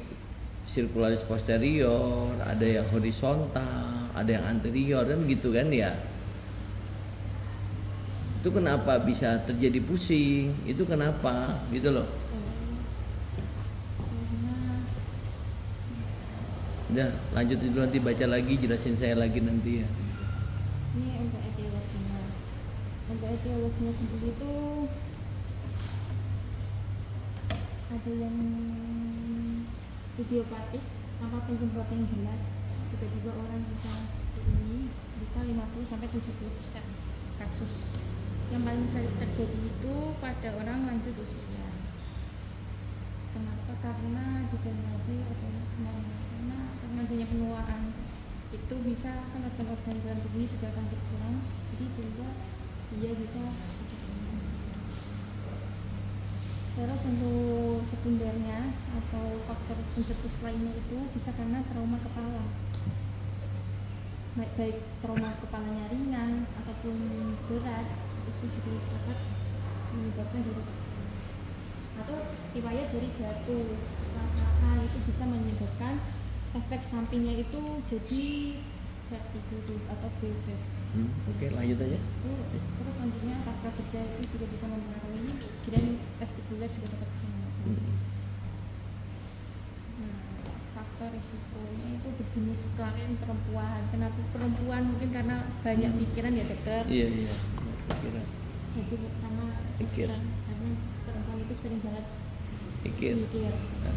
sirkularis posterior, ada yang horizontal, ada yang anterior kan gitu kan ya. Itu kenapa bisa terjadi pusing? Itu kenapa gitu loh. Udah lanjut dulu, nanti baca lagi, jelasin saya lagi nanti ya. Ini untuk etiologinya. Untuk etiologinya sendiri itu ada yang idiopatik tanpa penyebab yang jelas. Tiba-tiba orang bisa seperti ini, bisa 50-70% kasus. Yang paling sering terjadi itu pada orang lanjut usia. Kenapa? Karena diagnosis atau karena adanya penuaan itu bisa kan organ-organ dalam tubuh juga akan berkurang, jadi sehingga dia bisa terus untuk sekundernya atau faktor pencetus lainnya itu bisa karena trauma kepala, baik trauma kepalanya ringan ataupun berat itu juga dapat menyebabkan dari atau riwayat dari jatuh itu bisa menyebabkan efek sampingnya itu jadi vertigo atau BV. Oke, lanjut aja. Terus selanjutnya pasca bedah itu juga bisa mempengaruhi migrain vestibular juga dapat mempengaruhi. Faktor risikonya itu berjenis kelamin perempuan. Kenapa perempuan? Mungkin karena banyak pikiran ya Dokter. Iya pikiran. Jadi karena perempuan itu sering banget Pikir. Nah,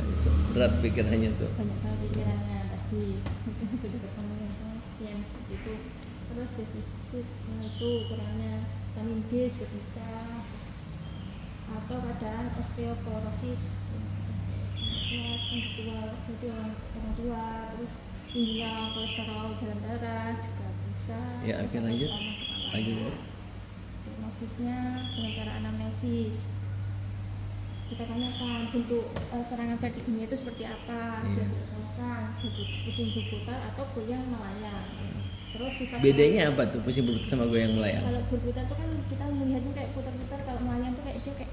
berat pikirannya tuh. Banyak banget pikirannya tadi. Mungkin sudah ketemu sama pasien itu. Terus defisit itu kurangnya vitamin B juga bisa, atau keadaan osteoporosis orang tua, terus tingginya kolesterol dalam darah juga bisa. Ya oke, lanjut ya. Diagnosisnya dengan cara anamnesis, kita tanyakan bentuk serangan vertigonya itu seperti apa, pusing berputar atau goyang melayang. Terus sifatnya, bedanya apa tuh pusing berputar sama goyang melayang? kalau berputar tuh kan kita melihatnya kayak putar-putar, kalau melayang tuh kayak dia kayak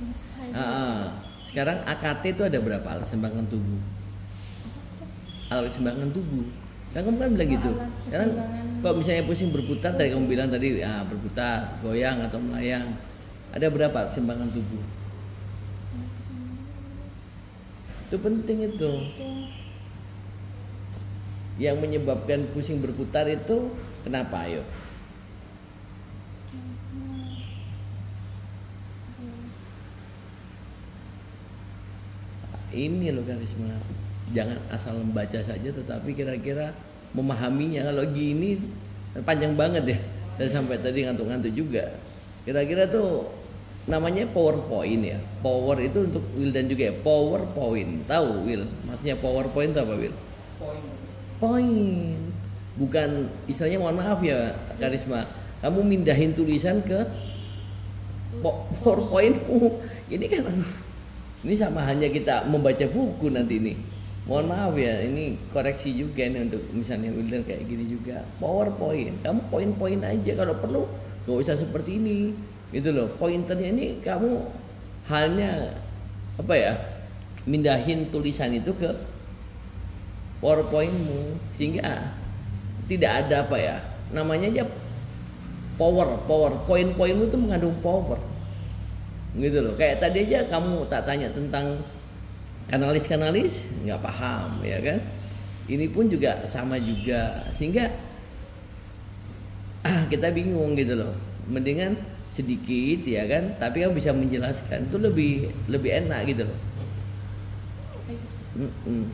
Sekarang AKT itu ada berapa alat keseimbangan tubuh? Alat keseimbangan tubuh. Kan kamu kan bilang gitu. Sekarang kalau misalnya pusing berputar, tadi kamu bilang tadi berputar, goyang atau melayang, ada berapa alat keseimbangan tubuh? Itu penting itu. Yang menyebabkan pusing berputar itu kenapa, ayo? ini loh karisma. Jangan asal membaca saja, tetapi kira-kira memahaminya. Kalau gini panjang banget ya. Saya sampai tadi ngantuk-ngantuk juga. Kira-kira tuh namanya PowerPoint ya. Power itu untuk Wildan juga ya. PowerPoint. Tahu Will? Maksudnya PowerPoint itu apa Will? Point. Bukan istilahnya, mohon maaf ya Karisma. Kamu mindahin tulisan ke PowerPoint. Ini kan aduh. Ini sama hanya kita membaca buku nanti ini. Mohon maaf ya, ini koreksi juga nih untuk misalnya Wildan kayak gini juga. PowerPoint. Kamu poin-poin aja, kalau perlu nggak usah seperti ini. Gitu loh. Pointernya ini kamu halnya apa ya? Mindahin tulisan itu ke PowerPointmu sehingga tidak ada apa ya? Namanya aja power. Poin-poinmu itu mengandung power. Gitu loh. Kayak tadi aja kamu tak tanya tentang kanalis nggak paham ya kan? Ini pun juga sama juga sehingga kita bingung gitu loh. Mendingan sedikit ya kan, tapi kamu bisa menjelaskan itu lebih enak gitu loh.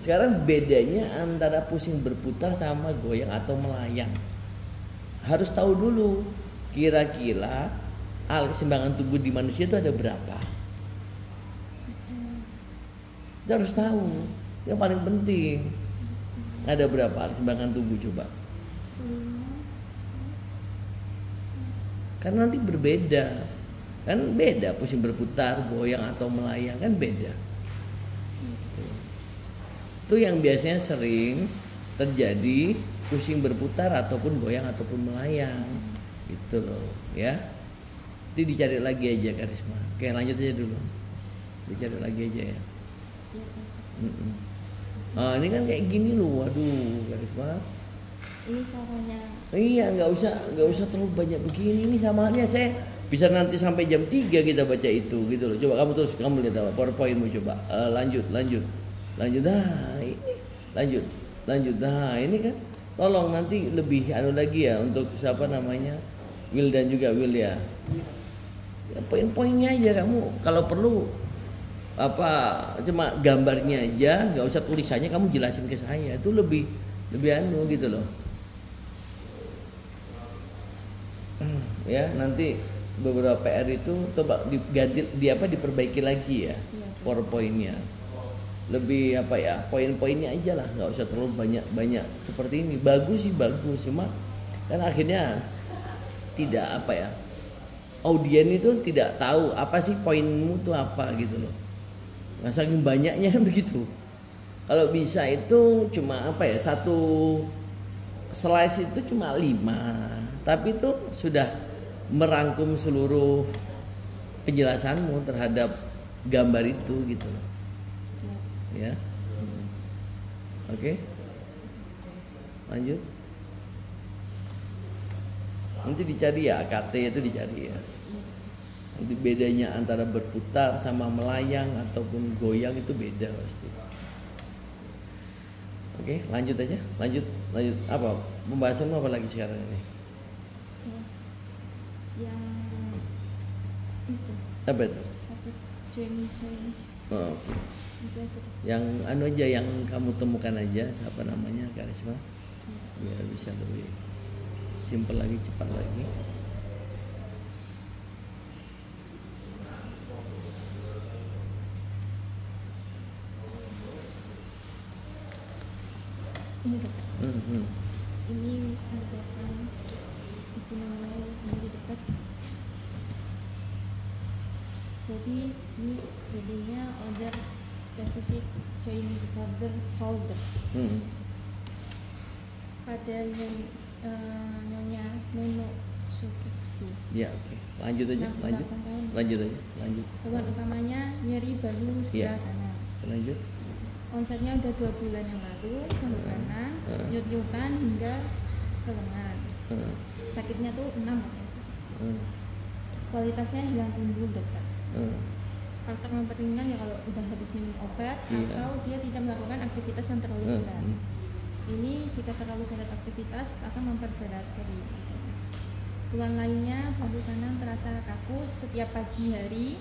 Sekarang bedanya antara pusing berputar sama goyang atau melayang. Harus tahu dulu kira-kira alat keseimbangan tubuh di manusia itu ada berapa. Kita harus tahu. Yang paling penting ada berapa alat keseimbangan tubuh coba. Karena nanti berbeda. Kan beda pusing berputar, goyang atau melayang kan beda. Itu yang biasanya sering terjadi pusing berputar ataupun goyang ataupun melayang. Gitu loh, ya. Nanti dicari lagi aja Karisma. Oke, lanjut aja dulu. Dicari lagi aja ya. Ini kan kayak gini loh, waduh Karisma. Ini caranya. Iya, nggak usah terlalu banyak begini. Ini sama halnya saya bisa nanti sampai jam 3 kita baca itu gitu loh. Coba kamu terus kamu lihat apa PowerPointmu coba. Lanjut dah ini lanjut dah ini kan. Tolong nanti lebih lagi ya untuk siapa namanya Will dan juga Will ya. Poin-poinnya aja kamu kalau perlu apa cuma gambarnya aja, nggak usah tulisannya, kamu jelasin ke saya itu lebih gitu loh. Ya nanti beberapa PR itu coba diganti diperbaiki lagi ya PowerPoint-nya. Lebih apa ya, poin-poinnya aja lah, nggak usah terlalu banyak seperti ini. Bagus sih bagus, cuma kan akhirnya tidak apa ya, audien itu tidak tahu apa sih poinmu tuh apa gitu loh. Nah, saking banyaknya kan begitu. Kalau bisa itu cuma apa ya, satu slice itu cuma 5, tapi itu sudah merangkum seluruh penjelasanmu terhadap gambar itu gitu loh. Ya. Oke. Lanjut. Nanti dicari ya, KT itu dicari ya. Nanti bedanya antara berputar sama melayang ataupun goyang itu beda pasti. Oke, lanjut aja. Lanjut apa? Pembahasan apa lagi sekarang ini? Yang itu. Apa itu? Satu join. Oh, oke. Itu aja. Yang aja yang kamu temukan aja, siapa namanya Karisma? Biar bisa lebih simpel lagi, cepat lagi. Ini dekat. Ini merupakan namanya di dekat. Jadi ini bedanya order specific joint disorder shoulder. Pada yang nyonya Nunu Sukiksi. Ya oke. Lanjut aja. Keluhan utamanya nyeri bahu sebelah kanan. Lanjut. Onsetnya udah 2 bulan yang lalu, bahu kanan, nyut-nyutan hingga ke lengan. Sakitnya tuh 6 katanya. Kualitasnya hilang timbul dokter. Faktor memperingan ya kalau udah habis minum obat atau dia tidak melakukan aktivitas yang terlalu berat. Ini jika terlalu berat aktivitas akan memperberat nyeri. Keluhan lainnya, bahu kanan terasa kaku setiap pagi hari.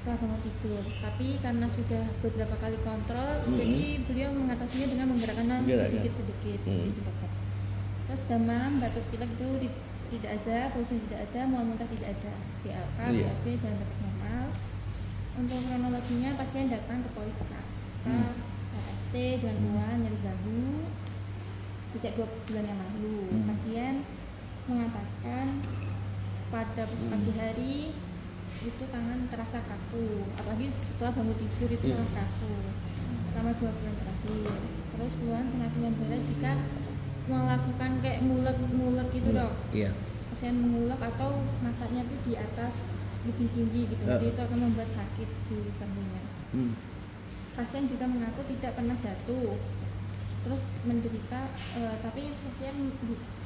setelah bangun tidur. Tapi karena sudah beberapa kali kontrol, jadi beliau mengatasinya dengan menggerakkan sedikit-sedikit seperti itu dokter. Terus demam, batuk pilek itu tidak ada, pusing tidak ada, mual muntah tidak ada, BAK, BAB dan batas normal. Untuk kronologinya pasien datang ke Polisrat, RST dengan keluhan nyeri bahu sejak 2 bulan yang lalu. Pasien mengatakan pada pagi hari itu tangan terasa kaku, apalagi setelah bangun tidur itu memang kaku selama 2 bulan terakhir. Terus keluhan semakin memberat jika melakukan kayak ngulek gitu dok. Pasien mengulek atau masaknya itu di atas lebih tinggi gitu, jadi itu akan membuat sakit di bahunya. Pasien juga mengaku tidak pernah jatuh, terus menderita, tapi pasien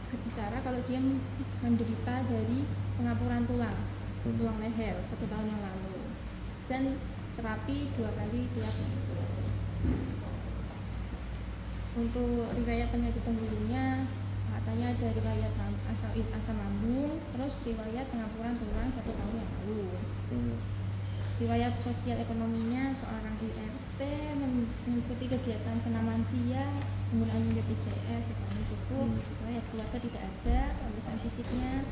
berbicara kalau dia menderita dari pengapuran tulang leher 1 tahun yang lalu dan terapi 2 kali tiap minggu. Untuk riwayat penyakit pendahulunya katanya ada riwayat asam lambung, terus riwayat pengapuran tulang 1 tahun yang lalu. Riwayat sosial ekonominya seorang IRT, mengikuti kegiatan senam lansia, penggunaan BPJS ekonomi cukup. Riwayat keluarga tidak ada. Pemeriksaan fisiknya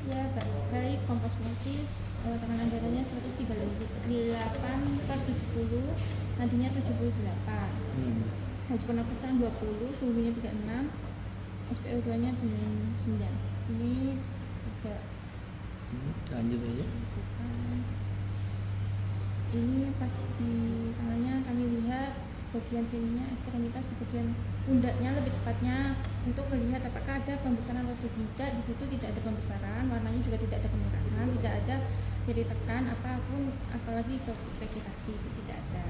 ya baik, kompos medis, tekanan darahnya 138/70, nadinya 78, laju pernafasan 20, suhunya 36, SpO2 nya 9. Ini tidak lanjut aja. Ini pas di tangannya kami lihat bagian sininya, ekstremitas di bagian pundaknya lebih tepatnya, untuk melihat apakah ada pembesaran atau tidak. Di situ tidak ada pembesaran, warnanya juga tidak ada kemerahan, tidak ada nyeri tekan apapun, apalagi ke vegetasi itu tidak ada.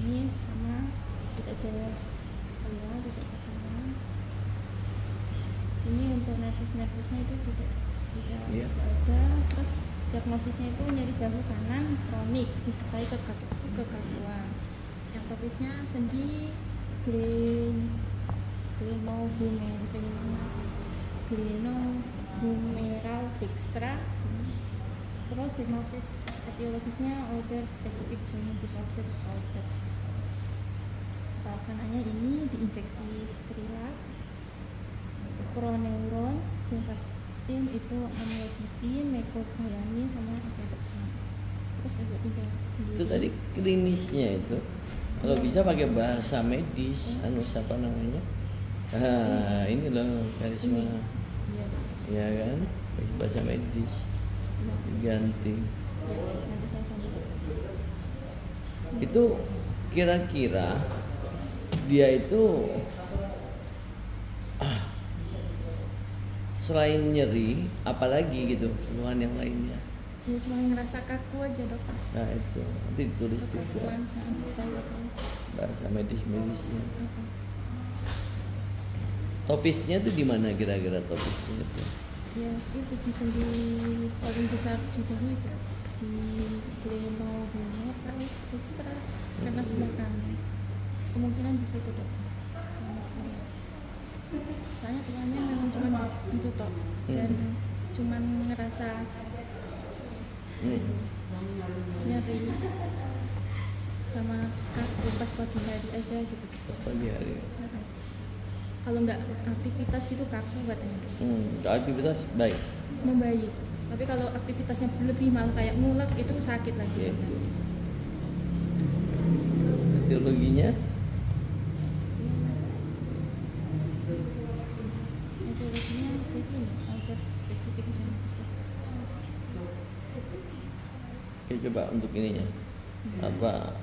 Ini sama, tidak ada keluar, tidak ada keluar. Ini untuk nervusnya itu tidak ada. Terus diagnosisnya itu nyeri bahu kanan kronik disertai kekakuan. Yang topisnya sendi glenohumeral dextra. Terus diagnosis etiologisnya other specific joint disorder shoulders. Pelaksanaannya ini diinjeksi trilak, proneuron, simvastatin itu amlodipin, mecobalamin sama eterisme. Terus ada 3 sendiri. Itu tadi klinisnya itu kalau bisa pakai bahasa medis, siapa namanya? Ini loh karisma. Ya kan? Pakai bahasa medis. Diganti. Ya, nanti saya sambung. Itu kira-kira dia itu selain nyeri apalagi gitu keluhan yang lainnya? Ya cuma ngerasa kaku aja dok. Nah itu nanti ditulis di bahasa medisnya. Topisnya tuh di mana kira-kira topisnya itu? Ya itu di sendi paling besar di bahu itu, di glenohumeral dextra karena sebelah kanan. Kemungkinan di situ dok. Soalnya keluhannya memang cuma itu tok dan cuma ngerasa nyeri sama kaku pas pagi hari aja gitu. Pas pagi hari. Kalau nggak aktivitas gitu kaku katanya. Aktivitas baik. Membaik. Tapi kalau aktivitasnya lebih malah kayak ngulek itu sakit lagi. Etiologinya? Etiologinya itu agak spesifik Oke, coba untuk ininya apa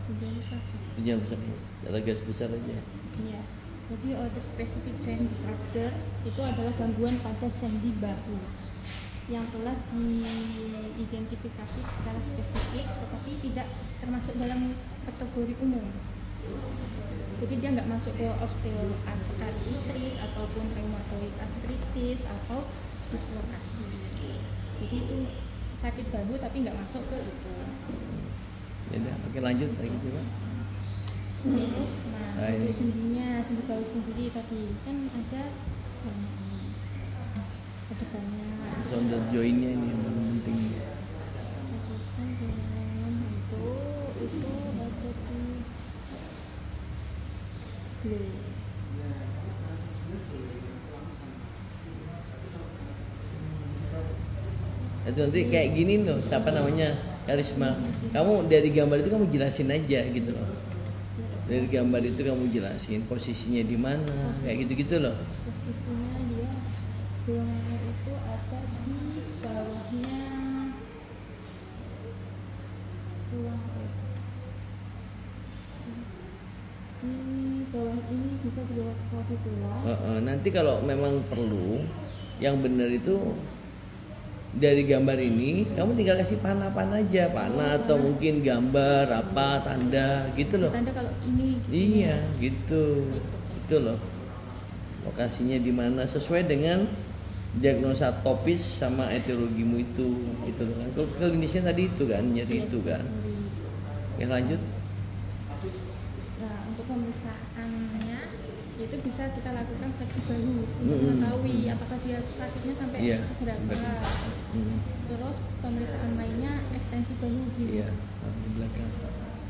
tujuan besarnya secara garis besar aja. Iya, jadi other specific joint disorder itu adalah gangguan pada sendi bahu yang telah diidentifikasi secara spesifik tetapi tidak termasuk dalam kategori umum. Jadi dia nggak masuk ke osteoartritis ataupun rheumatoid arthritis atau dislokasi. Jadi itu sakit bahu tapi nggak masuk ke itu. Ya udah, oke lanjut lagi coba. Terus, untuk sendinya, sendi bahu sendiri tadi kan ada banyak. Shoulder jointnya ini yang paling penting. Blue. Itu nanti kayak gini loh, siapa namanya, Karisma. Kamu dari gambar itu kamu jelasin aja gitu loh. Dari gambar itu kamu jelasin posisinya di mana, kayak gitu-gitu loh. Posisinya dia ruangannya itu ada di bawahnya ruang di bawah ini, bisa di bawah keluar. Nanti kalau memang perlu, yang benar itu dari gambar ini kamu tinggal kasih panah aja, panah atau mungkin gambar apa tanda gitu loh. Tanda kalau ini gitu. Iya, gitu. Itu loh. Lokasinya di mana sesuai dengan diagnosa topis sama etiologimu itu loh kan. Kalau klinisnya tadi itu kan, nyeri itu kan. Oke, lanjut. Nah, untuk pemeriksaannya itu bisa kita lakukan seksi bahu untuk mengetahui apakah dia sakitnya sampai seberapa. Terus pemeriksaan lainnya ekstensi bahu gitu. Iya, belakang.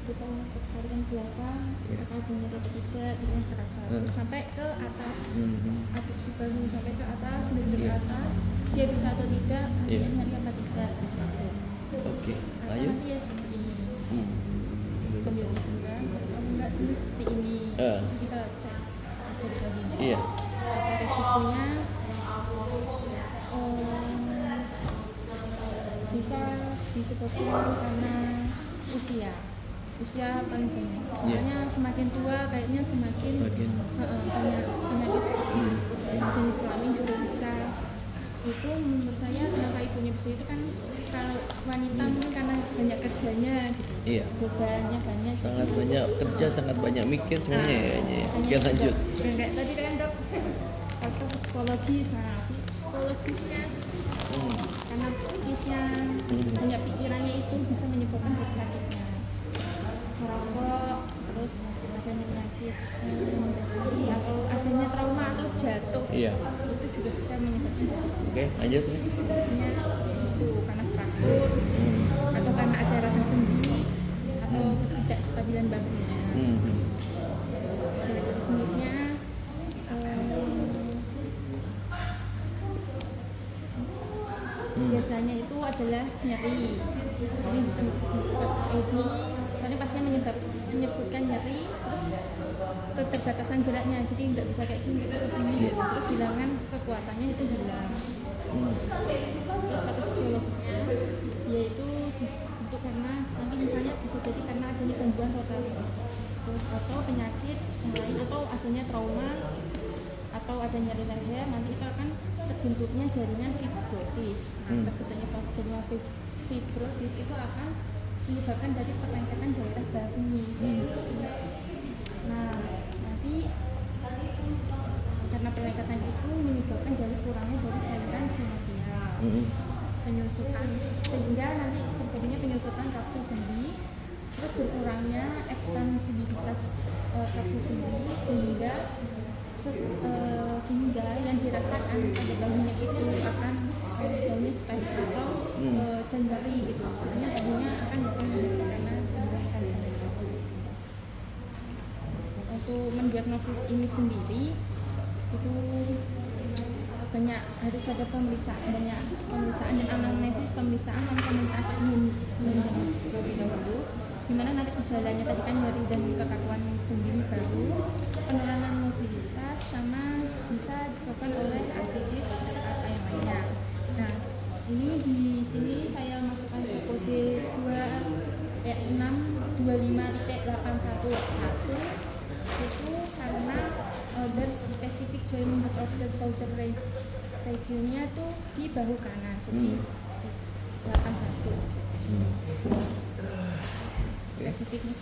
Kita tarikan belakang, apakah bunyi atau tidak, dengan terasa. Terus sampai ke atas, abduksi bahu sampai ke atas, benar-benar ke atas. Dia bisa atau tidak, artinya nyeri apa tidak. Oke, Atau lanjut. nanti ya seperti ini. Sambil tiduran, kalau enggak dulu seperti ini. Kita cek ada di bahunya. Iya. Apa resikonya? Bisa disebabkan karena usia paling banyak. Soalnya semakin tua kayaknya semakin banyak penyakit seperti jenis kelamin juga bisa. Itu menurut saya kenapa ibunya bisa itu kan, kalau wanita mungkin karena banyak kerjanya gitu. Iya. Bebannya banyak. Sangat banyak kerja, sangat banyak mikir semuanya kayaknya. Oke, lanjut. Kayak tadi kan dok, faktor psikologis, psikologisnya karena psikisnya banyak pikirannya itu bisa menyebabkan sakitnya. Merokok, terus adanya penyakit mendasari atau adanya trauma atau jatuh, itu juga bisa menyebabkan sakit. Oke, lanjut. Artinya itu karena fraktur atau karena ada radang sendi atau ketidakstabilan bahunya. Jenis-jenisnya biasanya itu adalah nyeri. Ini disebut ini, soalnya pastinya menyebutkan nyeri, terus keterbatasan geraknya, jadi nggak bisa kayak gini, seperti ini, terus hilangan kekuatannya itu hilang. Terus kata fisiologisnya, yaitu untuk karena nanti misalnya bisa jadi karena adanya gangguan rotator atau penyakit yang lain, atau adanya trauma atau ada nyeri leher, nanti itu akan terbentuknya jaringan fibrosis. Terbentuknya jaringan fibrosis itu akan menyebabkan dari perlengketan daerah bahu. Nah, nanti karena perlengketan itu menyebabkan dari kurangnya dari cairan sinovial, penyusutan, sehingga nanti terjadinya penyusutan kapsul sendi, terus berkurangnya ekstensibilitas kapsul sendi, sehingga yang dirasakan pada bahunya itu akan bahunya spes atau dan nyeri gitu. Artinya bahunya akan nyeri karena gangguan itu. Untuk mendiagnosis ini sendiri itu banyak, harus ada pemeriksaan dan anamnesis, pemeriksaan sama pemeriksaan terlebih dahulu, dimana nanti gejalanya tadi kan nyeri dan kekakuan sendi bahu, penurunan mobilitas, sama bisa disebabkan oleh artritis atau apa yang lainnya. Nah, ini di sini saya masukkan ke kode 625.81 itu karena order specific joint disorder shoulder regionnya tuh di bahu kanan, jadi 81 spesifiknya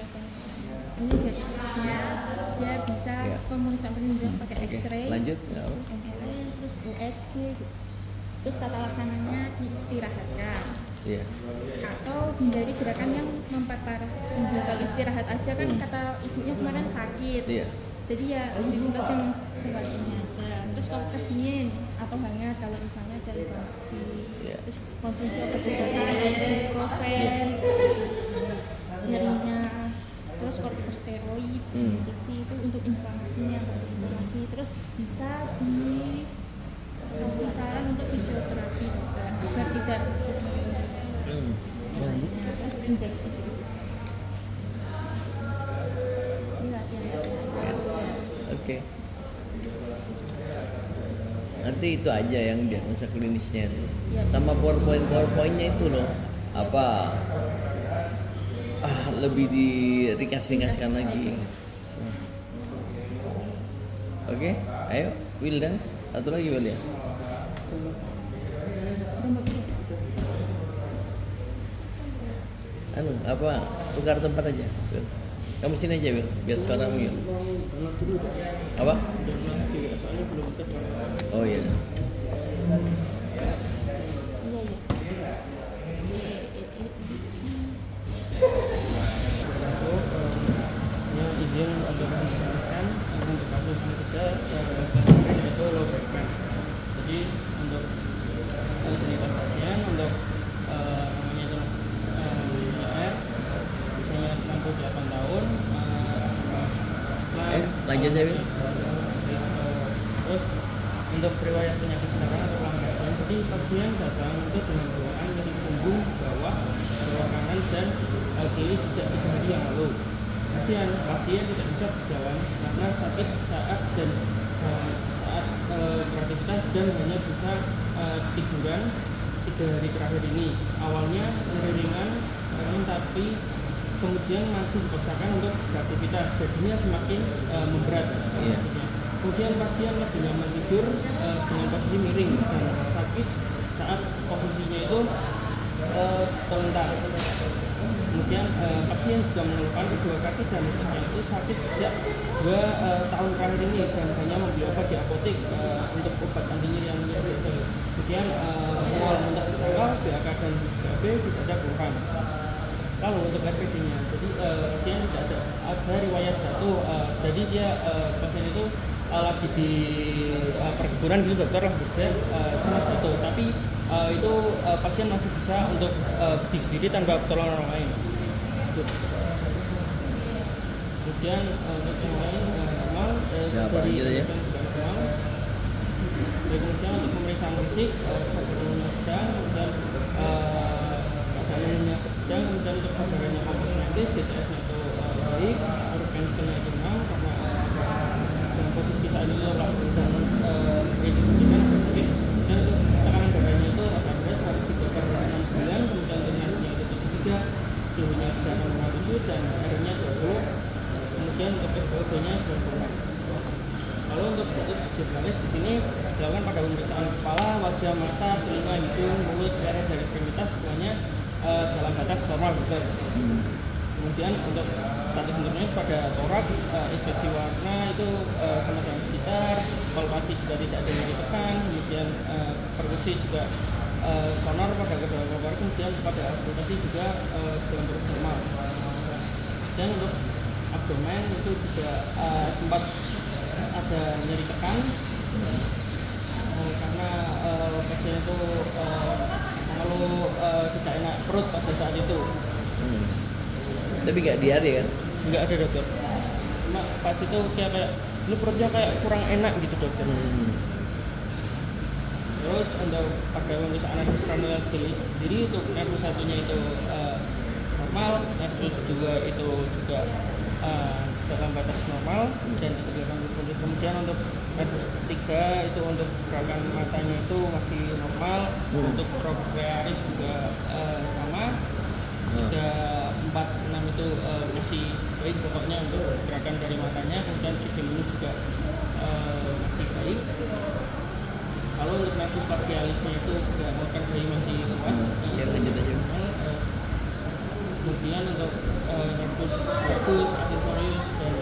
ini diagnosisnya dia bisa pemeriksaan penunjang pakai X-ray, lanjut, MRI, terus USG gitu. Terus tata laksananya diistirahatkan, atau hindari gerakan yang memperparah sendi. Kalau istirahat aja kan kata ibunya kemarin sakit, jadi ya aktivitas yang sebagainya aja. Terus kalau tes dingin atau hangat kalau misalnya ada infeksi, terus konsumsi obat-obatan kayak ibuprofen, nyerinya terus kortikosteroid Hmm. injeksi itu untuk inflamasinya, terus bisa dikasih saran untuk fisioterapi dokter agar tidak terus injeksi juga bisa. Ini latihan. Oke. Nanti itu aja yang diagnosa klinisnya tuh. Iya. Sama powerpointnya itu loh. Apa? Lebih diringkas-ringkaskan lagi. Oke, ayo Wildan. Satu lagi Will ya. Apa? Tukar tempat aja. Will. Kamu sini aja Will, biar suaramu ya. Apa? Oh iya. Izin untuk menjelaskan untuk kasus yang itu low back pain. Jadi untuk identitas pasien untuk namanya itu R usianya 68 tahun. Lanjut ya Will. Terus untuk riwayat penyakit sekarang atau langganan, jadi pasien datang itu dengan keluhan nyeri punggung bawah kanan dan kiri sejak 3 hari yang lalu. Kemudian pasien tidak bisa berjalan karena sakit saat beraktivitas dan hanya bisa tiduran 3 hari terakhir ini. Awalnya nyeri ringan, tapi kemudian masih dipaksakan untuk beraktivitas, jadinya semakin memberat. Iya. Kemudian pasien lebih nyaman tidur dengan posisi miring dan sakit saat posisinya itu terlentang. Kemudian pasien juga mengeluhkan kedua kaki dan lututnya itu sakit sejak 2 tahun terakhir ini dan hanya membeli obat di apotek untuk obat anti nyeri yang biasa. Kemudian mual muntah di sangkal, BAK dan BAB tidak ada keluhan. Lalu untuk RPD-nya, jadi pasien tidak ada riwayat jatuh. Jadi dia pasien itu lagi di perkebunan gitu dokter lah dia cuma jatuh, tapi itu pasien masih bisa untuk berdiri sendiri tanpa pertolongan orang lain. Kemudian untuk yang lain normal dari normal. Kemudian untuk pemeriksaan fisik keadaannya sedang, kemudian keadaannya sedang, kemudian untuk kabarnya komposmentis GTS-nya itu baik, urgensinya itu menang karena dalam posisi saat ini orang sedang berhubungan sedikit, dan untuk tekanan darahnya itu ada 103/69, kemudian tensinya itu 73, suhunya sedang 67 dan airnya 20, kemudian untuk SpO2-nya 90. Lalu untuk status jurnalis di sini dilakukan pada pemeriksaan kepala, wajah, mata, telinga, hidung, mulut, leher, dan ekstremitas semuanya dalam batas normal dokter. Kemudian untuk status internet pada torak, inspeksi warna itu sama dengan sekitar, palpasi juga tidak ada nyeri tekan, kemudian perkusi juga sonor pada kedua kelompok, kemudian pada auskultasi juga sedang terus normal. Dan untuk abdomen itu juga sempat ada nyeri tekan karena pasien itu mengeluh tidak enak perut pada saat itu. Tapi nggak diare kan? Nggak ada dokter. Cuma pas itu kayak ini perutnya kayak kurang enak gitu dokter. Terus untuk pada pemeriksaan nervus cranial sendiri untuk nervus satunya itu normal, nervus 2 itu juga dalam batas normal dan itu dilakukan kondisi. Kemudian untuk nervus 3 itu untuk gerakan matanya itu masih normal, untuk trochlearis juga sama. Ada 4, 6 itu masih baik pokoknya untuk gerakan dari matanya, kemudian trigeminus juga masih baik. Kalau untuk nervus facialisnya itu juga organ bayi masih kuat. Kemudian untuk nervus vagus, accessorius dan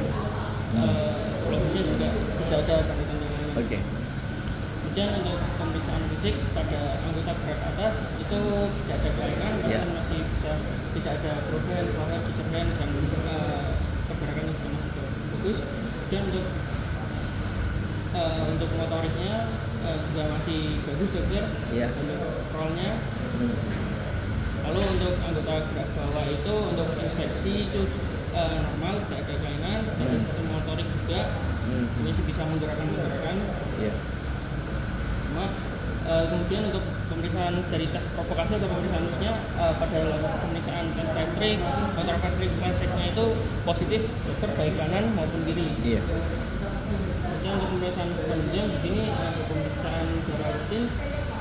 lobusnya juga tidak ada tanda-tanda lain. Oke. Kemudian untuk pemeriksaan fisik pada anggota berat atas itu tidak ada kelainan, bahkan masih bisa tidak ada perubahan bahwa dicermin dan pergerakan juga masih bagus. Kemudian untuk motoriknya juga masih bagus dokter. Untuk rollnya. Lalu untuk anggota gerak bawah itu untuk inspeksi itu normal, tidak ada kelainan, ada sistem motorik juga, ini bisa menggerakkan. Iya. Cuma kemudian untuk pemeriksaan dari tes provokasi atau pemeriksaan ususnya pada pemeriksaan tes Patrick, motor Patrick Classic-nya itu positif dokter baik kanan maupun kiri. Iya. Kemudian untuk pemeriksaan selanjutnya di sini pemeriksaan darah rutin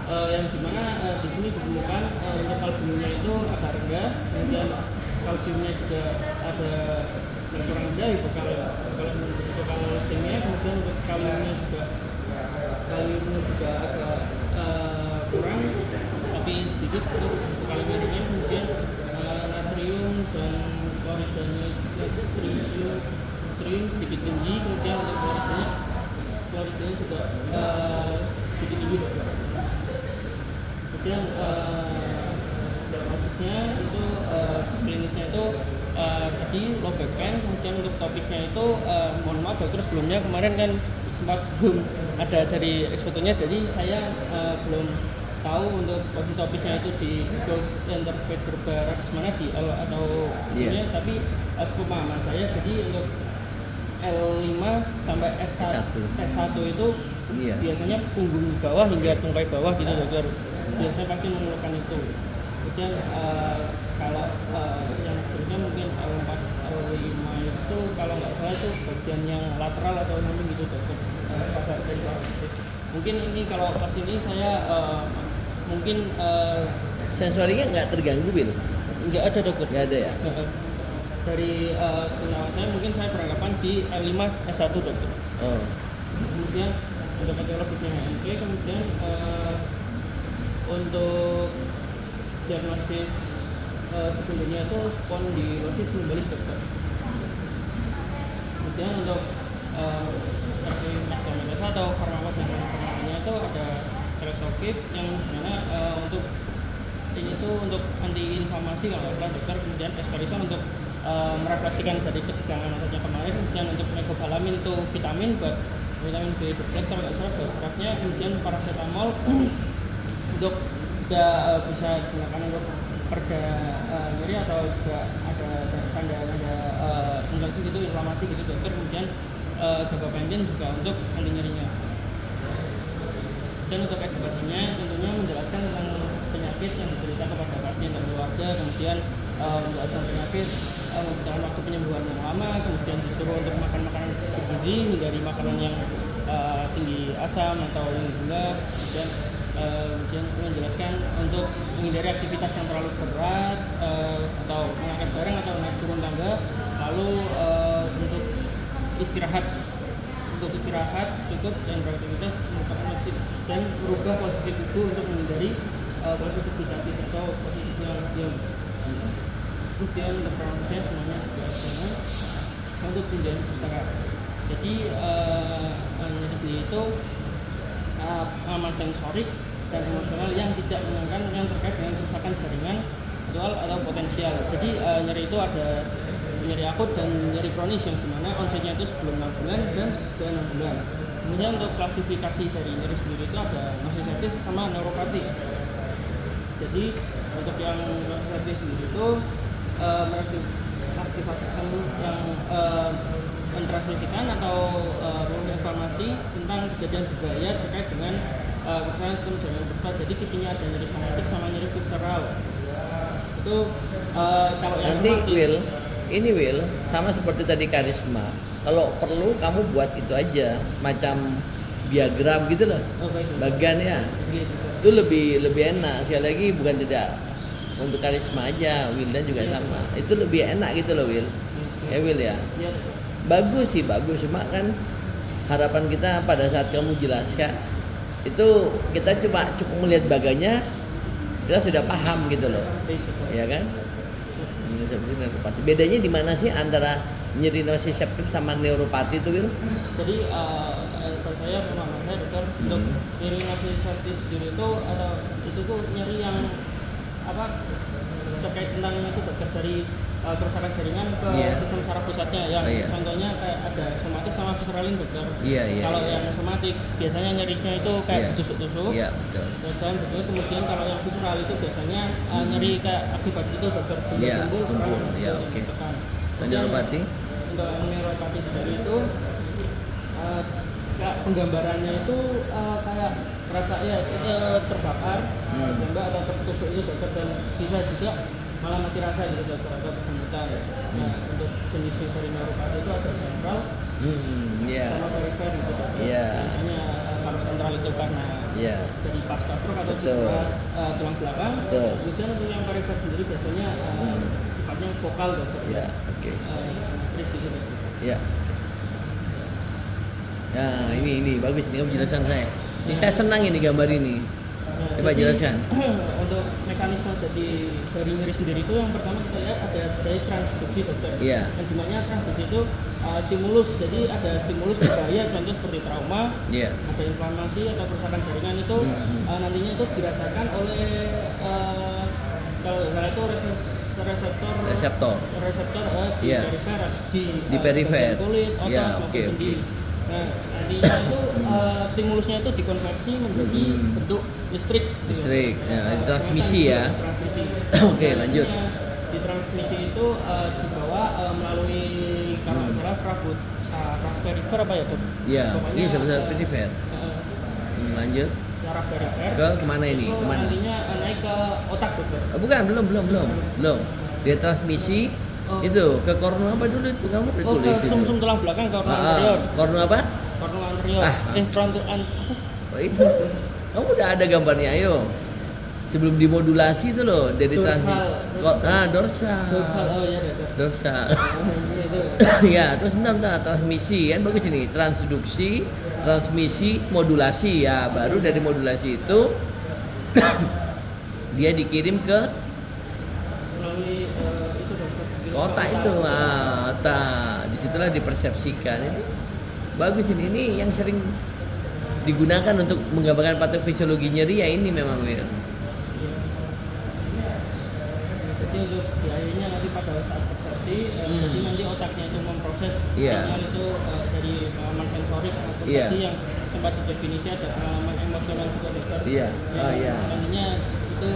yang dimana di sini ditemukan untuk kalsiumnya itu agak rendah, kemudian kalsiumnya juga ada yang kurang rendah itu kalau kimia, kemudian untuk kaliumnya juga agak kurang tapi sedikit untuk kaliumnya ringan, kemudian natrium dan kloridanya natrium sedikit tinggi, kemudian untuk kloridanya juga sedikit tinggi dokter. Kemudian diagnosisnya itu klinisnya itu tadi low back pain, kemudian untuk topiknya itu mohon maaf dokter sebelumnya kemarin kan sempat belum ada dari ekspertnya, jadi saya belum tahu untuk posisi topiknya itu di disclose intervertebral mana di L atau ini, tapi sepemahaman saya jadi untuk L5 sampai S1 itu biasanya punggung bawah hingga tungkai bawah gitu dokter, biasanya pasti memerlukan itu. Kemudian kalau yang seterusnya mungkin L4 L5 itu kalau nggak salah itu bagian yang lateral atau samping gitu dokter. Mungkin ini kalau pas ini saya mungkin sensorinya nggak terganggu Bil? Nggak ada dokter. Nggak ada ya? Dari penawar saya mungkin saya beranggapan di L5 S1 dokter. Oh. Kemudian untuk etiologisnya HMP, kemudian untuk diagnosis sebelumnya itu spondylosis lumbalis dokter. Kemudian untuk medikamentosa atau farmakogenetikanya itu ada resokib yang dimana untuk ini itu untuk anti inflamasi kalau nggak dokter, kemudian esparison untuk merefleksikan dari ketegangan ototnya kemarin, kemudian untuk mecobalamin itu vitamin buat vitamin B12 kalau nggak salah beratnya, kemudian paracetamol untuk juga bisa digunakan untuk perda nyeri atau juga ada tanda-tanda infeksi gitu, inflamasi gitu dokter, kemudian gabapentin juga untuk anti nyerinya. Dan untuk edukasinya tentunya menjelaskan tentang penyakit yang diderita kepada pasien dan keluarga, kemudian menjelaskan penyakit, membutuhkan waktu penyembuhan yang lama, kemudian disuruh untuk makan makanan bergizi, hindari makanan yang tinggi asam atau yang gula, dan kemudian menjelaskan untuk menghindari aktivitas yang terlalu berat atau mengangkat barang atau naik turun tangga, lalu untuk istirahat cukup dan beraktivitas merupakan masih dan merubah posisi tubuh untuk menghindari posisi statis atau posisi yang diam. Kemudian untuk proses semuanya juga sama untuk tindakan pustaka. Jadi nyeri itu aman sensorik dan emosional yang tidak menyenangkan yang terkait dengan kerusakan jaringan aktual atau potensial. Jadi nyeri itu ada nyeri akut dan nyeri kronis yang dimana onsetnya itu sebelum 6 bulan dan setelah 6 bulan. Kemudian untuk klasifikasi dari nyeri sendiri itu ada nosiceptif sama neuropati. Jadi untuk yang nosiceptif sendiri itu aktivasi sistem yang mentransmisikan atau informasi tentang kejadian berbahaya terkait dengan kerusakan sistem jaringan pusat. Jadi kipinya ada nyeri somatik sama nyeri visceral. Itu kalau yang nanti Will sama seperti tadi karisma. Kalau perlu kamu buat itu aja semacam diagram gitu loh. Bagiannya itu lebih enak. Sekali lagi bukan tidak untuk karisma aja, Wildan juga sama. Itu lebih enak gitu loh Will. Ya Will ya. Bagus, cuma kan harapan kita pada saat kamu jelaskan itu kita cuma cukup melihat baganya kita sudah paham gitu loh. Ya kan? Bedanya di mana sih antara nyeri nosiceptif sama neuropati itu Will? Jadi kalau saya pemahaman saya dokter untuk nyeri nosiceptif sendiri itu atau itu tuh nyeri yang terkait tentang itu dokter dari kerusakan jaringan ke sistem saraf pusatnya yang contohnya kayak ada somatik sama visceralin dokter. Kalau yang somatik biasanya nyerinya itu kayak tusuk-tusuk. Dan betul. Kemudian kalau yang visceral itu biasanya nyeri kayak akibat itu dokter tumbul. neuropati. Untuk neuropati sendiri itu kayak penggambarannya itu kayak rasa ya terbakar, tembak atau tertusuk itu dokter, dan bisa juga malah mati rasa gitu dokter atau kesemutan. Nah untuk jenis dari neuropati itu ada sentral, sama perifer gitu dokter. Misalnya kalau sentral itu karena dari pasca stroke atau cedera tulang belakang. Kemudian untuk yang perifer sendiri biasanya sifatnya vokal dokter. Simetris gitu dokter. Nah ini bagus ini penjelasan saya. Ini saya senang ini gambar ini. Coba jelaskan. Untuk mekanisme dari nyeri sendiri itu yang pertama kita lihat ada dari transduksi dokter. Yang dimana transduksi itu stimulus, jadi ada stimulus berbahaya, contoh seperti trauma, ada inflamasi atau kerusakan jaringan itu nantinya itu dirasakan oleh kalau itu reseptor di perifer kulit, otot maupun sendi. Nah, nantinya itu stimulusnya itu dikonversi menjadi bentuk listrik. Transmisi ya. Oke, lanjut. Di transmisi itu dibawa melalui kalau salah saraf perifer apa ya tuh? Ini saraf perifer. Lanjut. Saraf perifer. Ke kemana ini? Kemana? Nantinya naik ke otak dokter. Bukan, belum. Dia transmisi itu ke kornu apa dulu itu kamu tulis itu? Sumsum tulang belakang, kornu anterior. Kornu apa? Kornu anterior. Frontal itu. Kamu udah ada gambarnya, ayo. Sebelum dimodulasi itu loh, dari dorsal. Dorsal. Ya, terus bentar transmisi kan bagus ini. Transduksi, transmisi, modulasi ya. Baru dari modulasi itu dia dikirim ke otak itu, otak. Disitulah dipersepsikan. Itu bagus ini yang sering digunakan untuk menggambarkan patofisiologi nyeri ya ini memang ya. Jadi untuk di akhirnya nanti pada saat persepsi, jadi nanti otaknya itu memproses sinyal itu dari pengalaman sensorik atau tadi yang sempat didefinisi ada pengalaman emosional juga dokter. Nantinya itu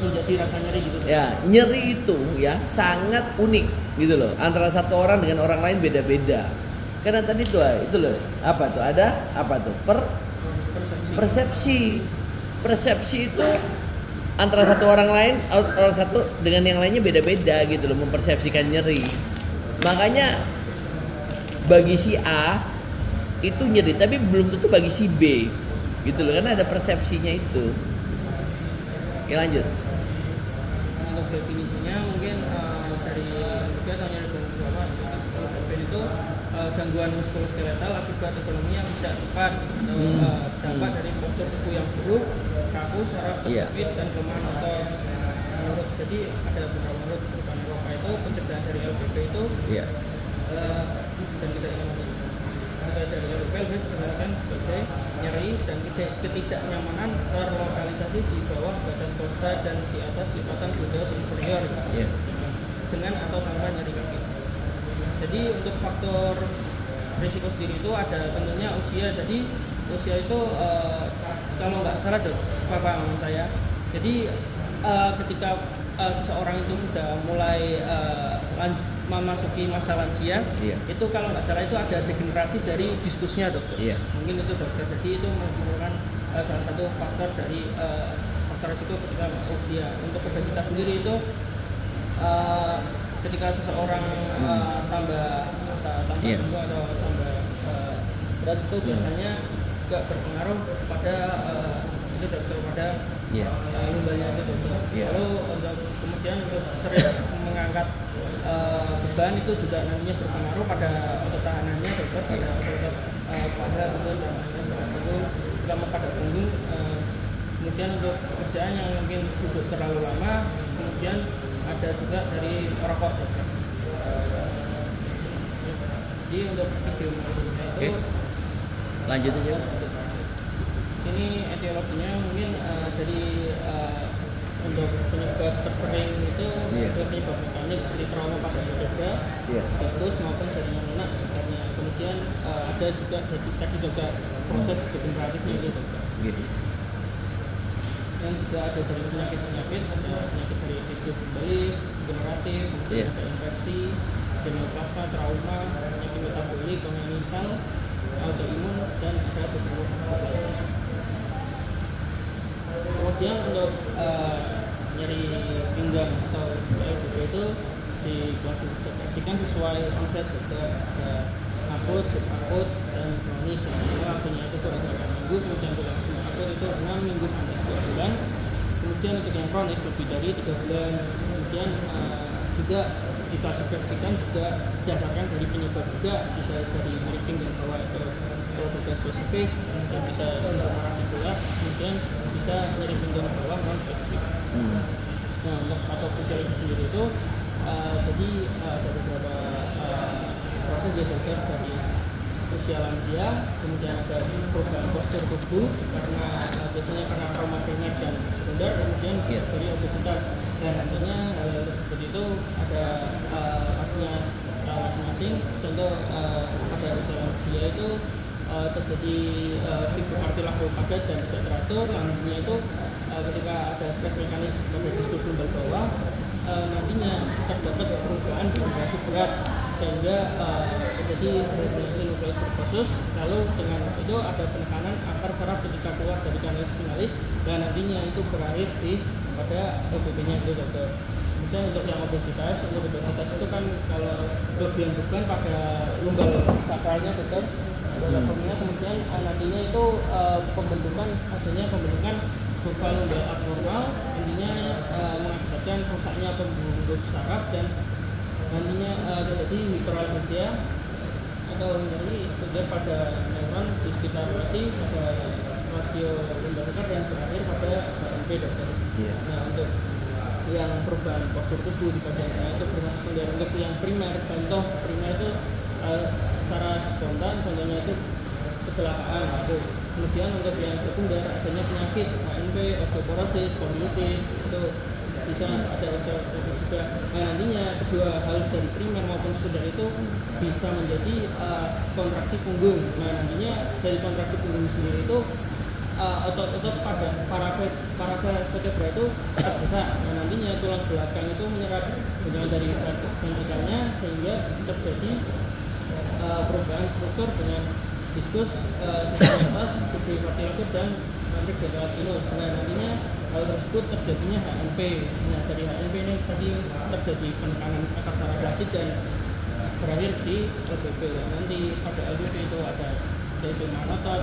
menjadi rasa nyeri gitu. Nyeri itu ya sangat unik gitu loh. Antara satu orang dengan orang lain beda-beda. Karena tadi tuh itu loh, apa tuh? Ada apa tuh? Persepsi. Persepsi itu antara satu orang lain, orang satu dengan yang lainnya beda-beda gitu loh mempersepsikan nyeri. Makanya bagi si A itu nyeri, tapi belum tentu bagi si B gitu loh, karena ada persepsinya itu. Ya lanjut. Untuk definisinya mungkin dari juga tanya dari itu gangguan muskuloskeletal akibat ekonomi yang tidak tepat atau dampak dari postur tubuh yang buruk, kaku, saraf terjepit dan kelemahan otot. Menurut jadi ada beberapa menurut Eropa itu pencegahan dari LPP itu dan tidak dari LPP disebutkan sebagai nyeri dan ketidaknyamanan terlokalisasi di bawah batas kosta dan di atas lipatan gluteus inferior dengan atau tanpa nyeri kaki. Jadi untuk faktor risiko sendiri itu ada tentunya usia. Jadi usia itu kalau nggak salah dok, paham saya. Jadi ketika seseorang itu sudah mulai memasuki masa lansia, itu kalau nggak salah itu ada degenerasi dari diskusnya dokter. Mungkin itu dokter. Jadi itu merupakan salah satu faktor dari faktor risiko ketika usia. Untuk obesitas sendiri itu ketika seseorang tambah gemuk atau tambah berat itu biasanya juga berpengaruh pada itu dokter pada lumbalnya itu dokter. Lalu untuk kemudian untuk sering mengangkat beban itu juga nantinya berpengaruh pada otot tahanannya dokter, pada otot paha itu terutama pada punggung. Kemudian untuk pekerjaan yang mungkin duduk terlalu lama, kemudian ada juga dari rokok dokter. Jadi untuk epidemiologinya itu lanjut aja. Ini etiologinya mungkin dari untuk penyebab tersering itu penyebab mekanik seperti trauma pada berbeda, status maupun jaringan lunak sebenarnya. Kemudian ada juga tadi juga proses degeneratifnya itu dokter. Yang juga ada dari penyakit-penyakit, ada penyakit dari diskus kembali, degeneratif, ada infeksi, genoplasma, trauma, penyakit metabolik, kongenital, autoimun, dan ada beberapa lainnya. Kemudian untuk nyeri pinggang atau LBP itu diklasifikasikan sesuai onset, ada akut, subakut, dan kronis. Yang waktunya itu beberapa minggu, kemudian untuk yang subakut itu 6 minggu sampai 2 bulan. Kemudian untuk yang kronis lebih dari 3 bulan. Kemudian juga diklasifikasikan juga berdasarkan dari penyebab juga, bisa dari nyeri pinggang bawah atau tidak spesifik, dan bisa marah juga, kemudian bisa nyeri pinggang bawah non spesifik. Nah, untuk patofisiologi sendiri itu jadi ada beberapa proses diajar dari usia lansia, kemudian ada perubahan postur tubuh karena biasanya karena trauma primer dan sekunder, kemudian dari obesitas. Dan nantinya seperti itu ada pasnya masing-masing. Contoh pada usia lansia itu terjadi fibril artilaku padat dan tidak teratur. Lanjutnya itu ketika ada stres mekanis pada diskus lumbar bawah, nantinya terdapat perubahan dehidrasi berat sehingga terjadi dehidrasi nukleus khusus. Lalu dengan itu ada penekanan akar saraf ketika keluar dari kanal spinalis, dan nantinya itu berakhir pada LBP-nya itu, dokter. Kemudian untuk yang obesitas itu kan kalau kelebihan beban pada lumbar sakralnya, dokter. Kemudian nantinya itu pembentukan struktur lumbar abnormal, intinya mengakibatkan rusaknya pembuluh saraf, dan nantinya terjadi hiperalgesia atau nyeri pada neuron di sekitar mati, pada rasio lumbar sakral, dan berakhir pada HMP, dokter. Nah, untuk yang perubahan postur tubuh di bagian itu bersekunder. Untuk yang primer, contoh primer itu secara spontan, contohnya itu kecelakaan. Kemudian untuk yang sekunder adanya penyakit HNP, osteoporosis, spondylitis, itu bisa ada osteoporosis juga. Nah, nantinya kedua hal dari primer maupun sekunder itu bisa menjadi kontraksi punggung. Nah, nantinya dari kontraksi punggung sendiri itu otot-otot pada paravertebra itu terbesar. Nah, nantinya tulang belakang itu menyerap bagian dari ventrikelnya sehingga terjadi perubahan struktur dengan diskus atas, tubuh vertilatus, dan ventrik gelatinus. Nah, nantinya hal tersebut terjadinya HNP. Nah, dari HNP ini tadi terjadi penekanan akar saraf lasit dan berakhir di LBP. Nanti pada LBP itu ada yaitu monotot,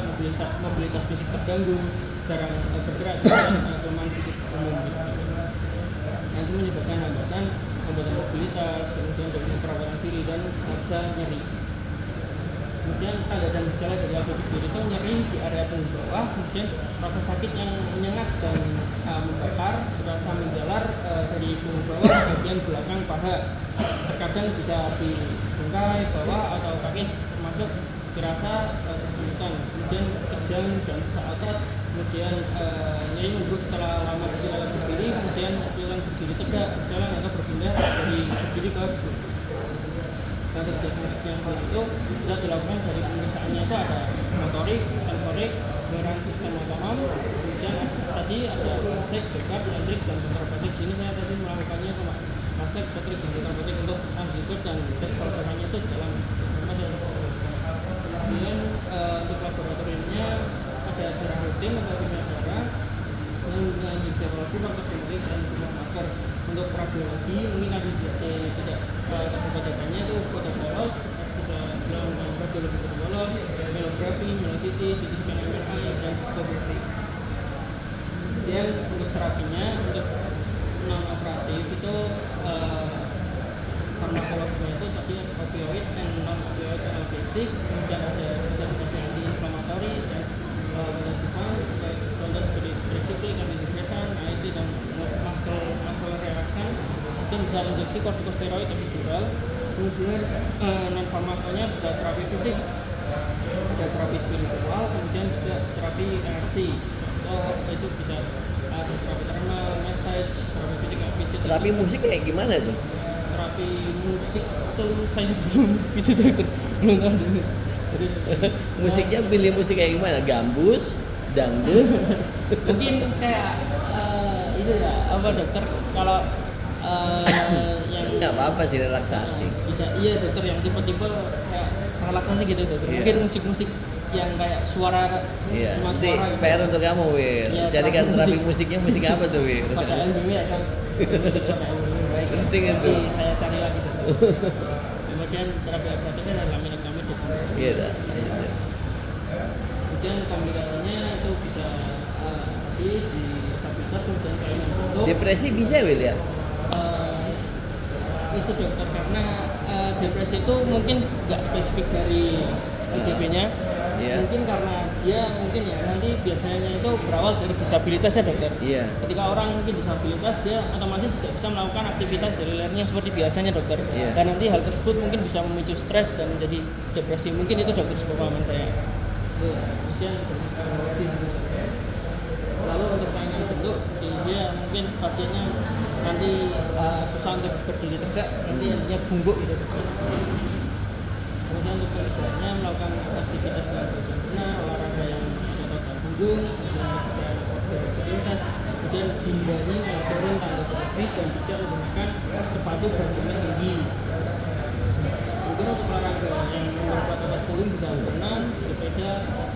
mobilitas fisik terganggu, jarang bergerak, dan kelemahan fisik umum. Nah, itu menyebabkan hambatan mobilitas, kemudian dari perawatan diri, dan bisa nyeri. Kemudian tanda dan gejala dari LBP sendiri itu nyeri di area punggung bawah, kemudian rasa sakit yang menyengat dan membakar, rasa menjalar dari punggung bawah bagian belakang paha, terkadang bisa di bengkai bawah atau kaki, termasuk dirasa kesulitan, kemudian kejang dan sesak otot, kemudian nyeri nunduk setelah lama berjalan berdiri, kemudian jalan berdiri tegak, jalan atau berpindah dari berdiri ke duduk. Dan yang itu bisa dilakukan dari pemeriksaannya itu ada motorik, sensorik, gerakan sistem otonom, kemudian tadi ada plastik, backup, elektrik, dan kontrobatik. Sini saya tadi melakukannya sama plastik, elektrik, dan kontrobatik untuk antidote dan tes pelaksanaannya itu dalam kemudian untuk laboratoriumnya ada darah rutin atau tidak darah, dengan hidrologi, farmakologi, dan biomarker. Untuk radiologi mungkin ada tidak kebanyakannya itu fotobolos, bisa dalam radiologi fotobolos, melografi, melositi, CT scan MRI, dan histografi. Kemudian untuk terapinya, untuk non operatif itu farmakologinya itu tadi opioid dan non opioid analgesik, kemudian ada medikasi anti-inflamatori dan pencegahan contoh seperti triksiklik, antidepresan, AIT, dan muscle relaxan. Itu bisa injeksi kortikosteroid epidural. Kemudian non farmakonya bisa terapi fisik, ada terapi spiritual, kemudian juga terapi energi. Itu bisa ada terapi thermal, massage, terapi fisik, pijat. Terapi musik kayak gimana tuh? Terapi musik tuh saya belum tahu. Jadi Musiknya pilih musik kayak gimana? Gambus, dangdut? mungkin kayak itu ya, apa dokter, kalau yang nggak apa-apa sih, relaksasi. Bisa, iya dokter, yang tipe-tipe kayak relaksasi gitu dokter. Iya. Mungkin musik-musik yang kayak suara, Iya, cuma nanti suara gitu. PR untuk kamu, Wir. Iya, Carikan terapi terapi musik. musiknya musik apa tuh, Wir? Pada LBW ya kan, musik pada LBW baik. Penting itu. Nanti saya cari lagi dokter. Kemudian terapi akupunkturnya adalah laminectomy dokter. Iya, dah. Lanjut, ya. Kemudian komplikasinya itu bisa di disabilitas, kemudian kelainan bentuk. Depresi bisa, Wir ya? Itu dokter, karena depresi itu mungkin nggak spesifik dari LDP-nya. Iya. Mungkin karena dia mungkin ya nanti biasanya itu berawal dari disabilitasnya dokter. Iya. Ketika orang mungkin disabilitas, dia otomatis tidak bisa melakukan aktivitas dari lainnya seperti biasanya dokter. Iya. Dan nanti hal tersebut mungkin bisa memicu stres dan menjadi depresi. Mungkin itu dokter sepemahaman saya. Kemudian lalu untuk kelainan bentuk, dia mungkin pasiennya nanti susah untuk berdiri tegak, nanti artinya bungkuk gitu. Kemudian untuk kegiatannya melakukan aktivitas dengan benar, olahraga yang bersifat punggung, kemudian hindari turun tangga terapi dan tidak menggunakan sepatu bergerak tinggi. Kemudian untuk olahraga yang membuat otot punggung bisa berenang, sepeda,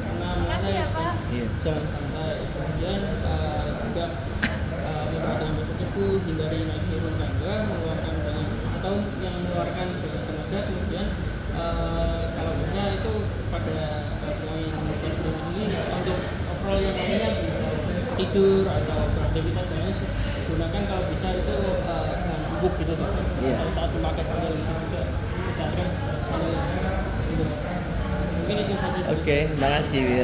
renang, menaik, Iya. jalan santai. Kemudian juga memperhatikan posisi tubuh, hindari naik turun tangga, mengeluarkan banyak atau yang mengeluarkan banyak tenaga. Kemudian kalau bisa itu pada poin ini untuk overall yang lainnya tidur atau beraktivitas lainnya gunakan kalau bisa itu dengan bubuk gitu dokter. Iya. Kalau saat memakai sandal itu juga misalkan sandal mungkin itu saja. Oke, makasih, Wir.